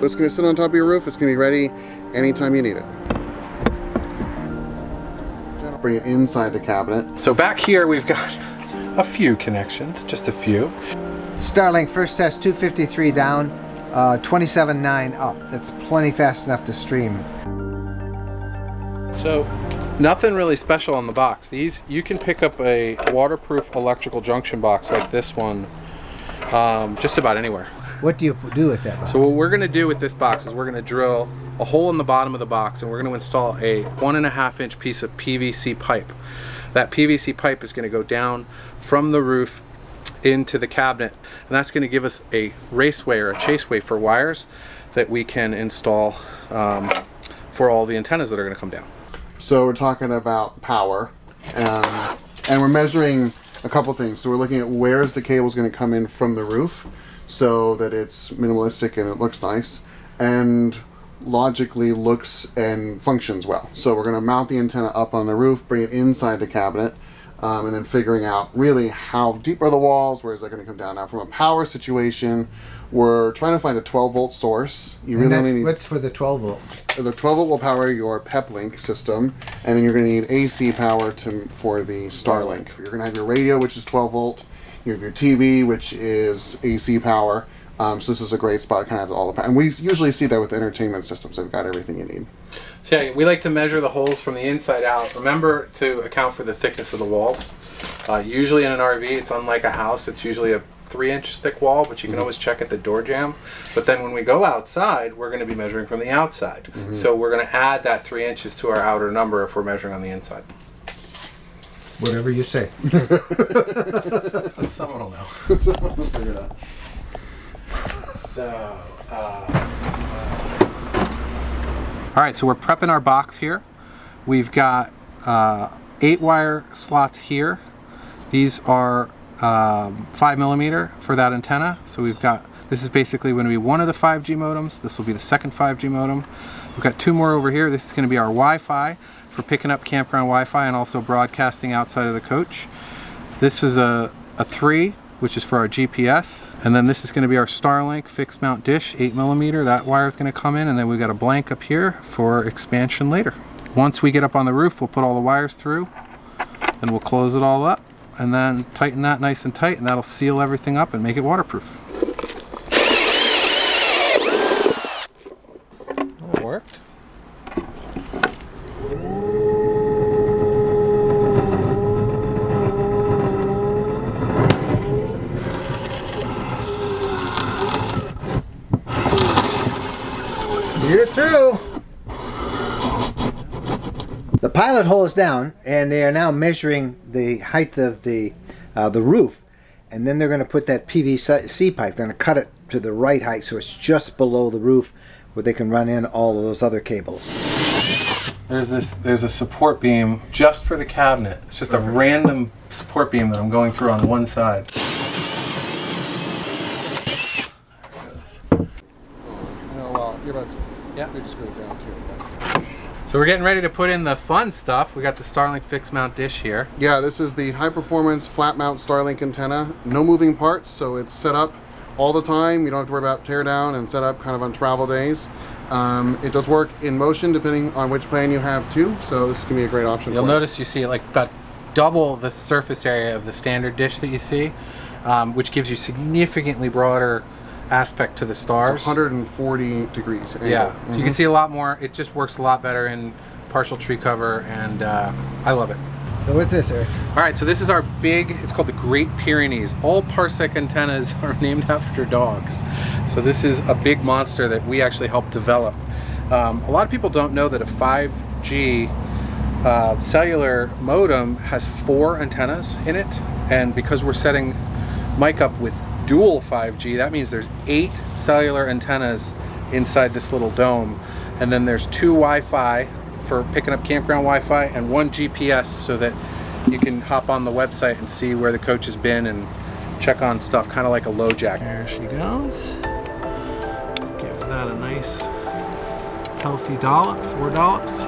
It's going to sit on top of your roof. It's going to be ready anytime you need it. Bring it inside the cabinet. So back here we've got a few connections, just a few. Starlink first test 253 down, 27.9 up. That's plenty fast enough to stream. So nothing really special on the box. These, you can pick up a waterproof electrical junction box like this one just about anywhere. What do you do with that box? So what we're going to do with this box is we're going to drill a hole in the bottom of the box, and we're going to install a 1.5-inch piece of PVC pipe. That PVC pipe is going to go down from the roof into the cabinet, and that's going to give us a raceway or a chaseway for wires that we can install for all the antennas that are going to come down. So we're talking about power, and we're measuring a couple things. So we're looking at where's the cable's going to come in from the roof so that it's minimalistic and it looks nice and logically looks and functions well. So we're going to mount the antenna up on the roof, bring it inside the cabinet, and then figuring out really how deep are the walls, where is that going to come down. Now from a power situation, we're trying to find a 12-volt source. You really only need... What's for the 12-volt? The 12-volt will power your PepLink system, and then you're going to need AC power for the Starlink. You're going to have your radio, which is 12-volt. You have your TV, which is AC power. So this is a great spot, kind of all the power. And we usually see that with entertainment systems. They've got everything you need. So yeah, we like to measure the holes from the inside out. Remember to account for the thickness of the walls. Usually in an RV, it's unlike a house. It's usually a 3-inch thick wall, but you can always check at the door jamb. But then when we go outside, we're going to be measuring from the outside. So we're going to add that 3 inches to our outer number if we're measuring on the inside. Whatever you say. Someone will know. Someone will figure it out. So, all right, so we're prepping our box here. We've got 8-wire slots here. These are 5mm for that antenna. So we've got, this is basically going to be one of the 5G modems. This will be the second 5G modem. We've got 2 more over here. This is going to be our Wi-Fi for picking up campground Wi-Fi and also broadcasting outside of the coach. This is a 3, which is for our GPS. And then this is going to be our Starlink fixed mount dish, 8mm. That wire is going to come in, and then we've got a blank up here for expansion later. Once we get up on the roof, we'll put all the wires through, then we'll close it all up, and then tighten that nice and tight, and that'll seal everything up and make it waterproof. It worked. You're through. The pilot hole is down, and they are now measuring the height of the roof, and then they're going to put that PVC pipe. They're going to cut it to the right height so it's just below the roof, where they can run in all of those other cables. There's a support beam just for the cabinet. It's just a random support beam that I'm going through on one side. Yeah, we just screw it down too. So we're getting ready to put in the fun stuff. We got the Starlink fixed mount dish here. Yeah, this is the high performance flat mount Starlink antenna. No moving parts, so it's set up all the time. You don't have to worry about tear down and set up kind of on travel days. It does work in motion depending on which plan you have too, so this can be a great option. You'll notice you see like about double the surface area of the standard dish that you see, which gives you significantly broader aspect to the stars. It's 140 degrees angle. Yeah, so you can see a lot more. It just works a lot better in partial tree cover, and I love it. So what's this, Eric? All right, so this is our big, it's called the Great Pyrenees. All parsec antennas are named after dogs. So this is a big monster that we actually helped develop. A lot of people don't know that a 5G cellular modem has 4 antennas in it, and because we're setting Mike up with dual 5G, that means there's 8 cellular antennas inside this little dome, and then there's 2 Wi-Fi for picking up campground Wi-Fi and 1 GPS so that you can hop on the website and see where the coach has been and check on stuff, kind of like a low jack. There she goes. Give that a nice healthy dollop, 4 dollops.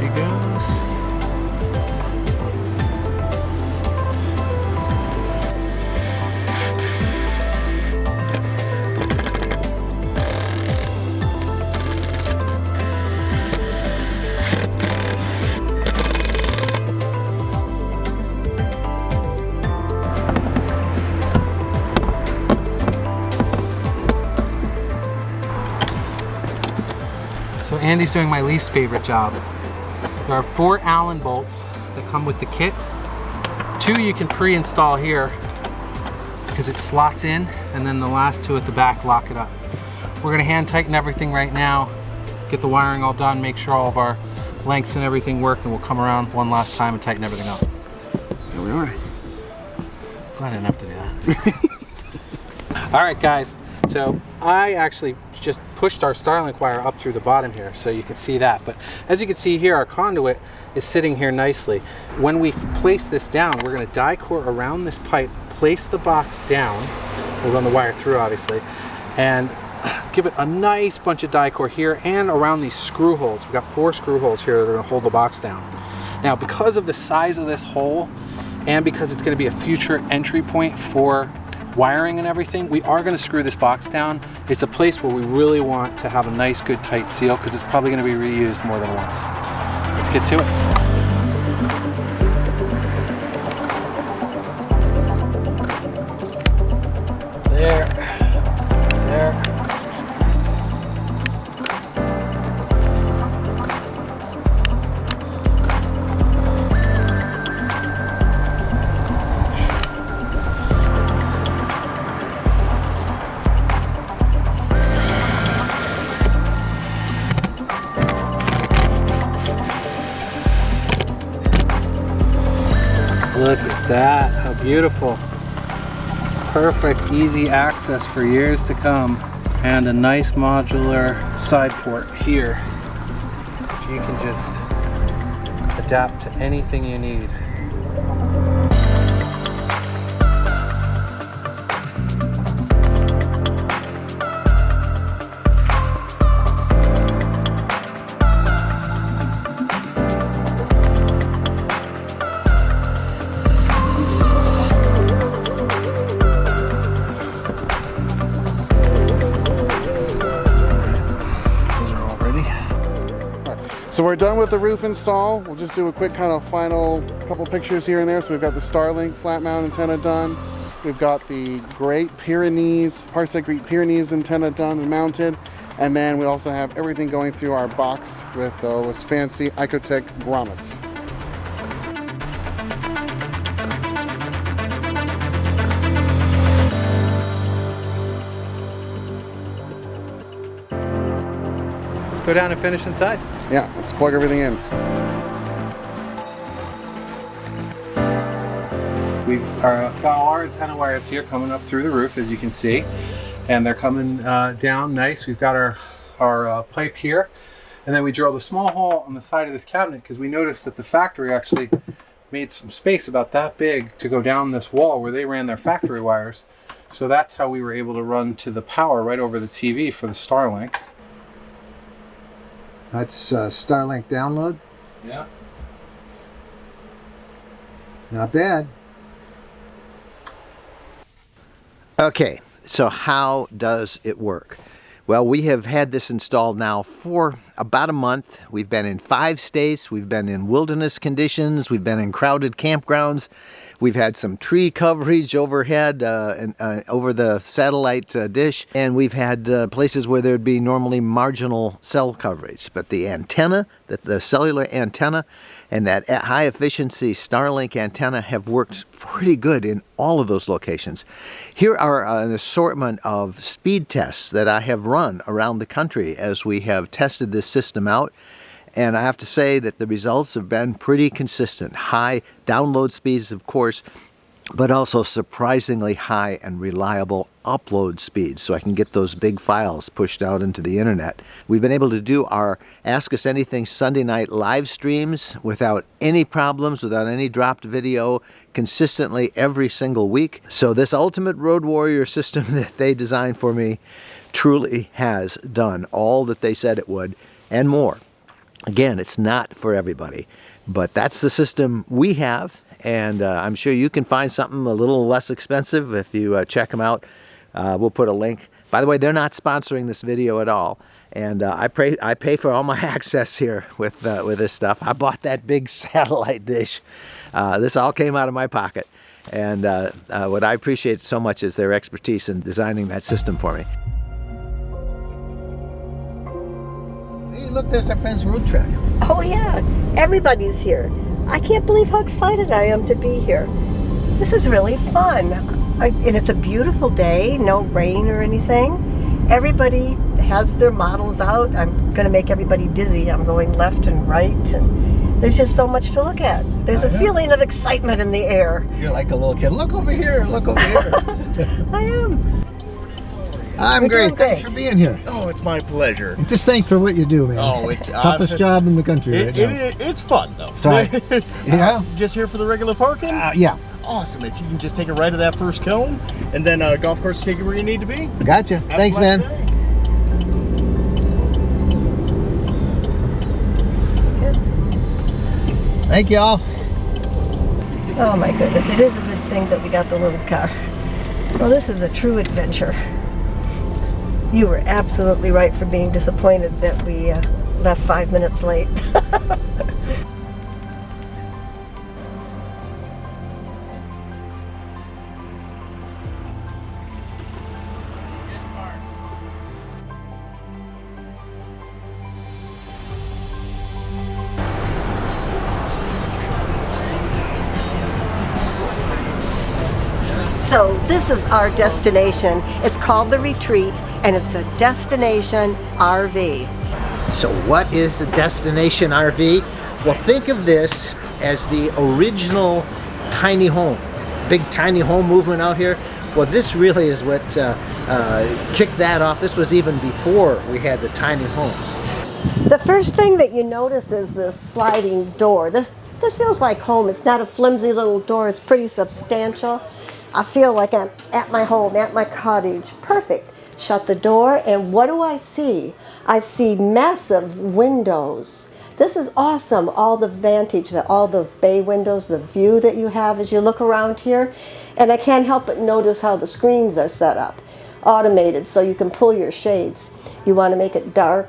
she goes. So Andy's doing my least favorite job. There are 4 Allen bolts that come with the kit. 2 you can pre-install here because it slots in, and then the last 2 at the back lock it up. We're gonna hand tighten everything right now, get the wiring all done, make sure all of our lengths and everything work, and we'll come around one last time and tighten everything up. Here we are. Glad I didn't have to do that. All right, guys. So I actually just pushed our Starlink wire up through the bottom here so you can see that. But as you can see here, our conduit is sitting here nicely. When we place this down, we're going to die core around this pipe, place the box down. We'll run the wire through, obviously, and give it a nice bunch of die core here and around these screw holes. We've got 4 screw holes here that are going to hold the box down. Now, because of the size of this hole and because it's going to be a future entry point for wiring and everything, we are going to screw this box down. It's a place where we really want to have a nice, good, tight seal because it's probably going to be reused more than once. Let's get to it. There. There. Look at that, how beautiful. Perfect, easy access for years to come. And a nice modular side port here. If you can just adapt to anything you need. So we're done with the roof install. We'll just do a quick kind of final couple pictures here and there. So we've got the Starlink flat mount antenna done. We've got the Great Pyrenees, Parsec Great Pyrenees antenna done and mounted. And then we also have everything going through our box with those fancy Icotec grommets. Let's go down and finish inside. Yeah, let's plug everything in. We've got all our antenna wires here coming up through the roof, as you can see, and they're coming down nice. We've got our pipe here, and then we drilled a small hole on the side of this cabinet because we noticed that the factory actually made some space about that big to go down this wall where they ran their factory wires. So that's how we were able to run to the power right over the TV for the Starlink. That's Starlink download. Yeah. Not bad. Okay, so how does it work? Well, we have had this installed now for about a month. We've been in 5 states. We've been in wilderness conditions. We've been in crowded campgrounds. We've had some tree coverage overhead and over the satellite dish. And we've had places where there'd be normally marginal cell coverage. But the antenna, the cellular antenna, and that high efficiency Starlink antenna have worked pretty good in all of those locations. Here are an assortment of speed tests that I have run around the country as we have tested this system out. And I have to say that the results have been pretty consistent. High download speeds, of course, but also surprisingly high and reliable upload speeds, so I can get those big files pushed out into the internet. We've been able to do our Ask Us Anything Sunday night live streams without any problems, without any dropped video, consistently every single week. So this Ultimate Road Warrior system that they designed for me truly has done all that they said it would and more. Again, it's not for everybody, but that's the system we have, and I'm sure you can find something a little less expensive if you check them out. We'll put a link. By the way, they're not sponsoring this video at all, and I pay for all my access here with this stuff. I bought that big satellite dish. This all came out of my pocket, and what I appreciate so much is their expertise in designing that system for me. Hey, look, there's our friend's road track. Oh yeah, everybody's here. I can't believe how excited I am to be here. This is really fun. And it's a beautiful day, no rain or anything. Everybody has their models out. I'm going to make everybody dizzy. I'm going left and right, and there's just so much to look at. There's a feeling of excitement in the air. You're like a little kid. Look over here, look over here. I am. I'm great. Thanks for being here. Oh, it's my pleasure. And just thanks for what you do, man. Oh, it's toughest job in the country right now. It's fun though. So, yeah. Just here for the regular parking? Yeah. Awesome. If you can just take a right of that first cone, and then golf course take you where you need to be. Gotcha. Thanks, man. Thank y'all. Oh my goodness, it is a good thing that we got the little car. Well, this is a true adventure. You were absolutely right for being disappointed that we left 5 minutes late. So this is our destination. It's called The Retreat, and it's a destination RV. So what is the destination RV? Well, think of this as the original tiny home. Big tiny home movement out here. Well, this really is what kicked that off. This was even before we had the tiny homes. The first thing that you notice is this sliding door. This feels like home. It's not a flimsy little door. It's pretty substantial. I feel like I'm at my home, at my cottage. Perfect. Shut the door, and what do I see? I see massive windows. This is awesome. All the vantage, all the bay windows, the view that you have as you look around here. And I can't help but notice how the screens are set up. Automated, so you can pull your shades. You want to make it dark.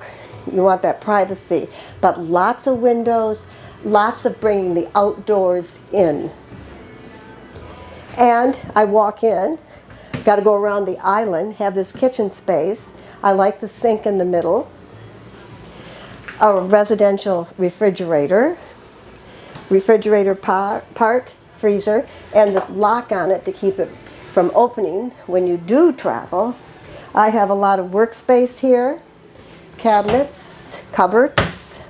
You want that privacy. But lots of windows, lots of bringing the outdoors in. And I walk in, got to go around the island, have this kitchen space. I like the sink in the middle, a residential refrigerator part, freezer, and this lock on it to keep it from opening when you do travel. I have a lot of workspace here, cabinets, cupboards,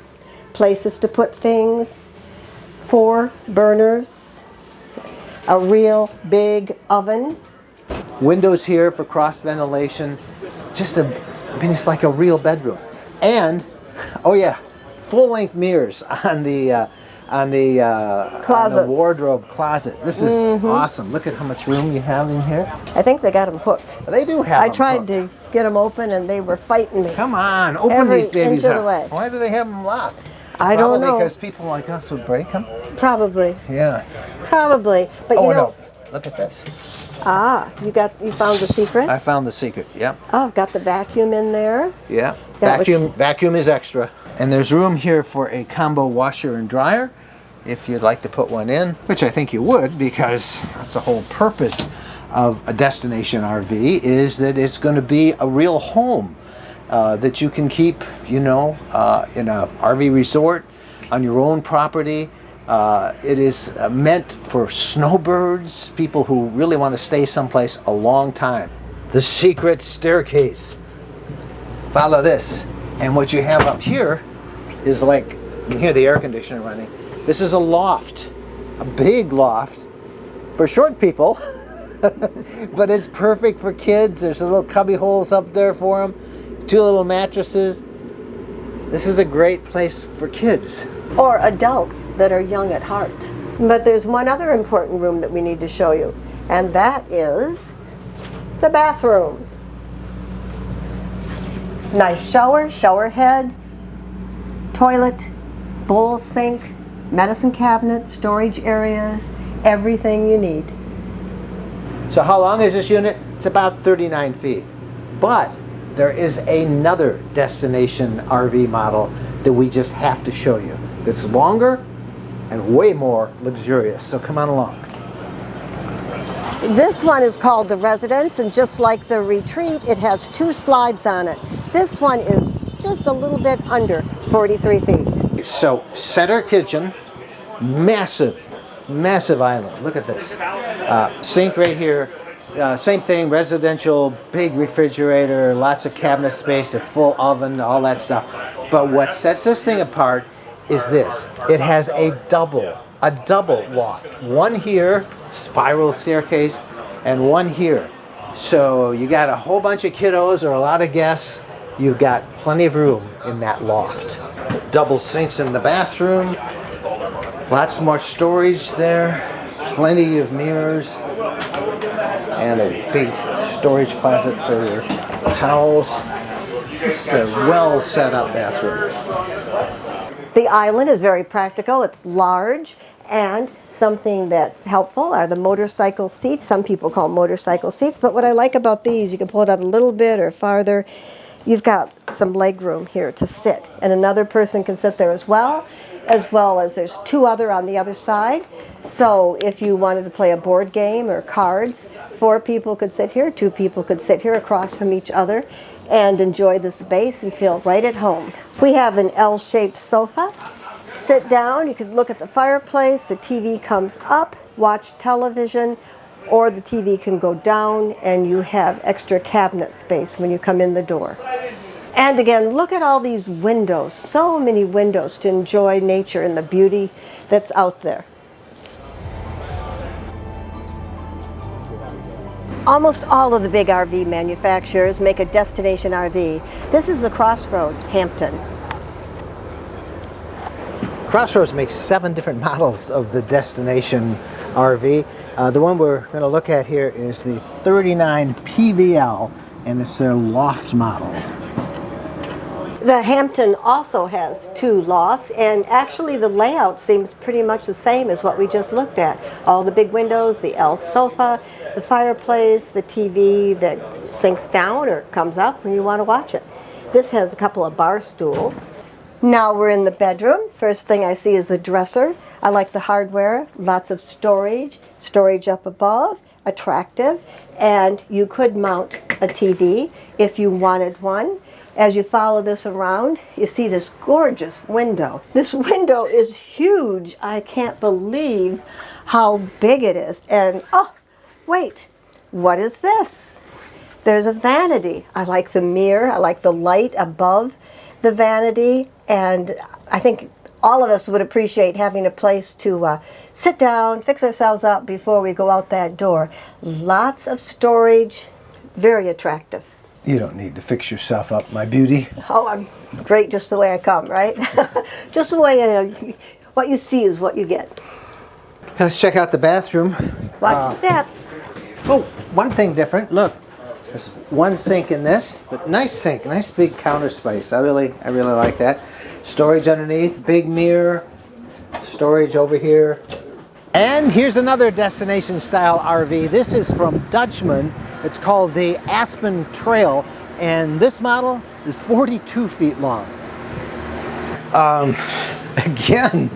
places to put things, 4 burners, a real big oven. Windows here for cross ventilation. It's like a real bedroom. And, oh yeah, full-length mirrors on the wardrobe closet. This is awesome. Look at how much room you have in here. I think they got them hooked. They do have them I tried hooked. to get them open, and they were fighting me. Come on, open every these babies inch of up. the way. Why do they have them locked? I don't know. Probably because people like us would break them. Probably. Yeah. Probably. But Oh you know. no! Look at this. Ah, you found the secret? I found the secret. Yep. Oh, got the vacuum in there. Yeah. That Vacuum is extra. And there's room here for a combo washer and dryer, if you'd like to put one in, which I think you would, because that's the whole purpose of a destination RV, is that it's going to be a real home that you can keep, in a RV resort on your own property. It is meant for snowbirds, people who really want to stay someplace a long time. The secret staircase. Follow this. And what you have up here is like, you can hear the air conditioner running. This is a loft, a big loft for short people, but it's perfect for kids. There's little cubby holes up there for them, 2 little mattresses. This is a great place for kids. Or adults that are young at heart. But there's one other important room that we need to show you, and that is the bathroom. Nice shower head, toilet, bowl sink, medicine cabinet, storage areas, everything you need. So how long is this unit? It's about 39 feet. But there is another destination RV model that we just have to show you. It's longer and way more luxurious. So come on along. This one is called the Residence, and just like the Retreat, it has 2 slides on it. This one is just a little bit under 43 feet. So center kitchen, massive island. Look at this. Sink right here. Same thing, residential, big refrigerator, lots of cabinet space, a full oven, all that stuff. But what sets this thing apart is this. It has a double loft. One here, spiral staircase, and one here. So you got a whole bunch of kiddos or a lot of guests. You've got plenty of room in that loft. Double sinks in the bathroom. Lots more storage there. Plenty of mirrors. And a big storage closet for your towels. Just a well set up bathroom. The island is very practical. It's large, and something that's helpful are the motorcycle seats. Some people call them motorcycle seats, but what I like about these, you can pull it out a little bit or farther. You've got some leg room here to sit, and another person can sit there as well as there's 2 other on the other side. So if you wanted to play a board game or cards, 4 people could sit here, 2 people could sit here across from each other and enjoy the space and feel right at home. We have an L-shaped sofa. Sit down, you can look at the fireplace, the TV comes up, watch television, or the TV can go down and you have extra cabinet space when you come in the door. And again, look at all these windows, so many windows to enjoy nature and the beauty that's out there. Almost all of the big RV manufacturers make a destination RV. This is the Crossroad Hampton. Crossroads makes 7 different models of the destination RV. The one we're going to look at here is the 39 PVL, and it's their loft model. The Hampton also has 2 lofts, and actually the layout seems pretty much the same as what we just looked at. All the big windows, the L sofa, the fireplace, the TV that sinks down or comes up when you want to watch it. This has a couple of bar stools. Now we're in the bedroom. First thing I see is a dresser. I like the hardware, lots of storage up above, attractive, and you could mount a TV if you wanted one. As you follow this around, you see this gorgeous window. This window is huge. I can't believe how big it is. And oh, wait, what is this? There's a vanity. I like the mirror. I like the light above the vanity. And I think all of us would appreciate having a place to sit down, fix ourselves up before we go out that door. Lots of storage, very attractive. You don't need to fix yourself up, my beauty. Oh, I'm great just the way I come, right? Just the way what you see is what you get. Let's check out the bathroom. Watch your step. Oh, one thing different. Look, there's one sink in this, but nice sink, nice big counter space. I really like that. Storage underneath, big mirror, storage over here. And here's another destination style RV. This is from Dutchman. It's called the Aspen Trail, and this model is 42 feet long. Again,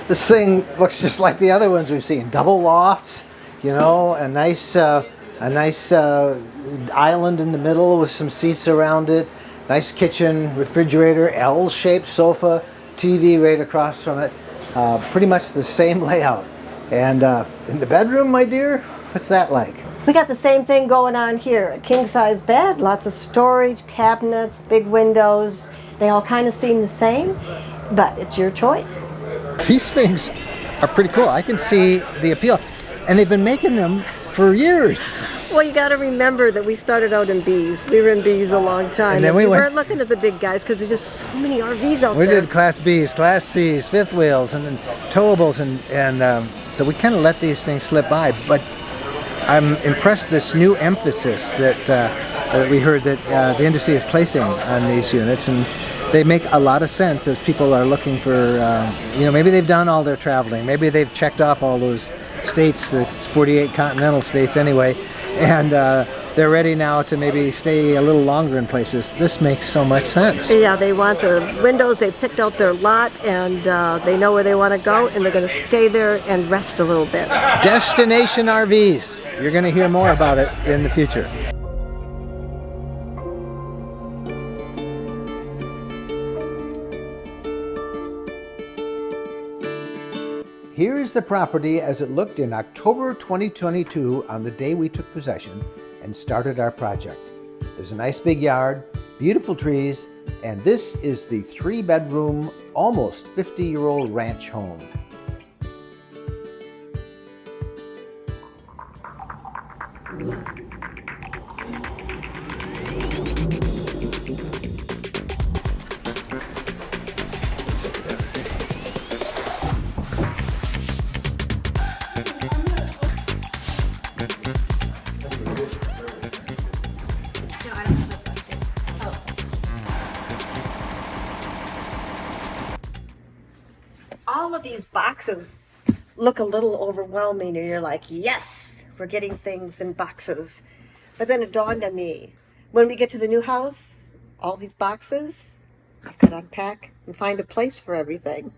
this thing looks just like the other ones we've seen. Double lofts, you know, a nice island in the middle with some seats around it. Nice kitchen, refrigerator, L-shaped sofa, TV right across from it. Pretty much the same layout. And in the bedroom, my dear, what's that like? We got the same thing going on here. A king-size bed, lots of storage, cabinets, big windows. They all kind of seem the same, but it's your choice. These things are pretty cool. I can see the appeal. And they've been making them for years. Well, you got to remember that we started out in B's. We were in B's a long time. And then we weren't looking at the big guys because there's just so many RVs out there. We did Class B's, Class C's, fifth wheels, and then towables, and so we kind of let these things slip by. But I'm impressed this new emphasis that we heard that the industry is placing on these units, and they make a lot of sense as people are looking for, maybe they've done all their traveling. Maybe they've checked off all those states, the 48 continental states anyway, and they're ready now to maybe stay a little longer in places. This makes so much sense. Yeah, they want the windows, they picked out their lot, and they know where they want to go, and they're going to stay there and rest a little bit. Destination RVs. You're going to hear more about it in the future. Here is the property as it looked in October 2022 on the day we took possession and started our project. There's a nice big yard, beautiful trees, and this is the 3-bedroom, almost 50-year-old ranch home. All of these boxes look a little overwhelming, and you're like, yes, we're getting things in boxes. But then it dawned on me, when we get to the new house, all these boxes, I've got to unpack and find a place for everything.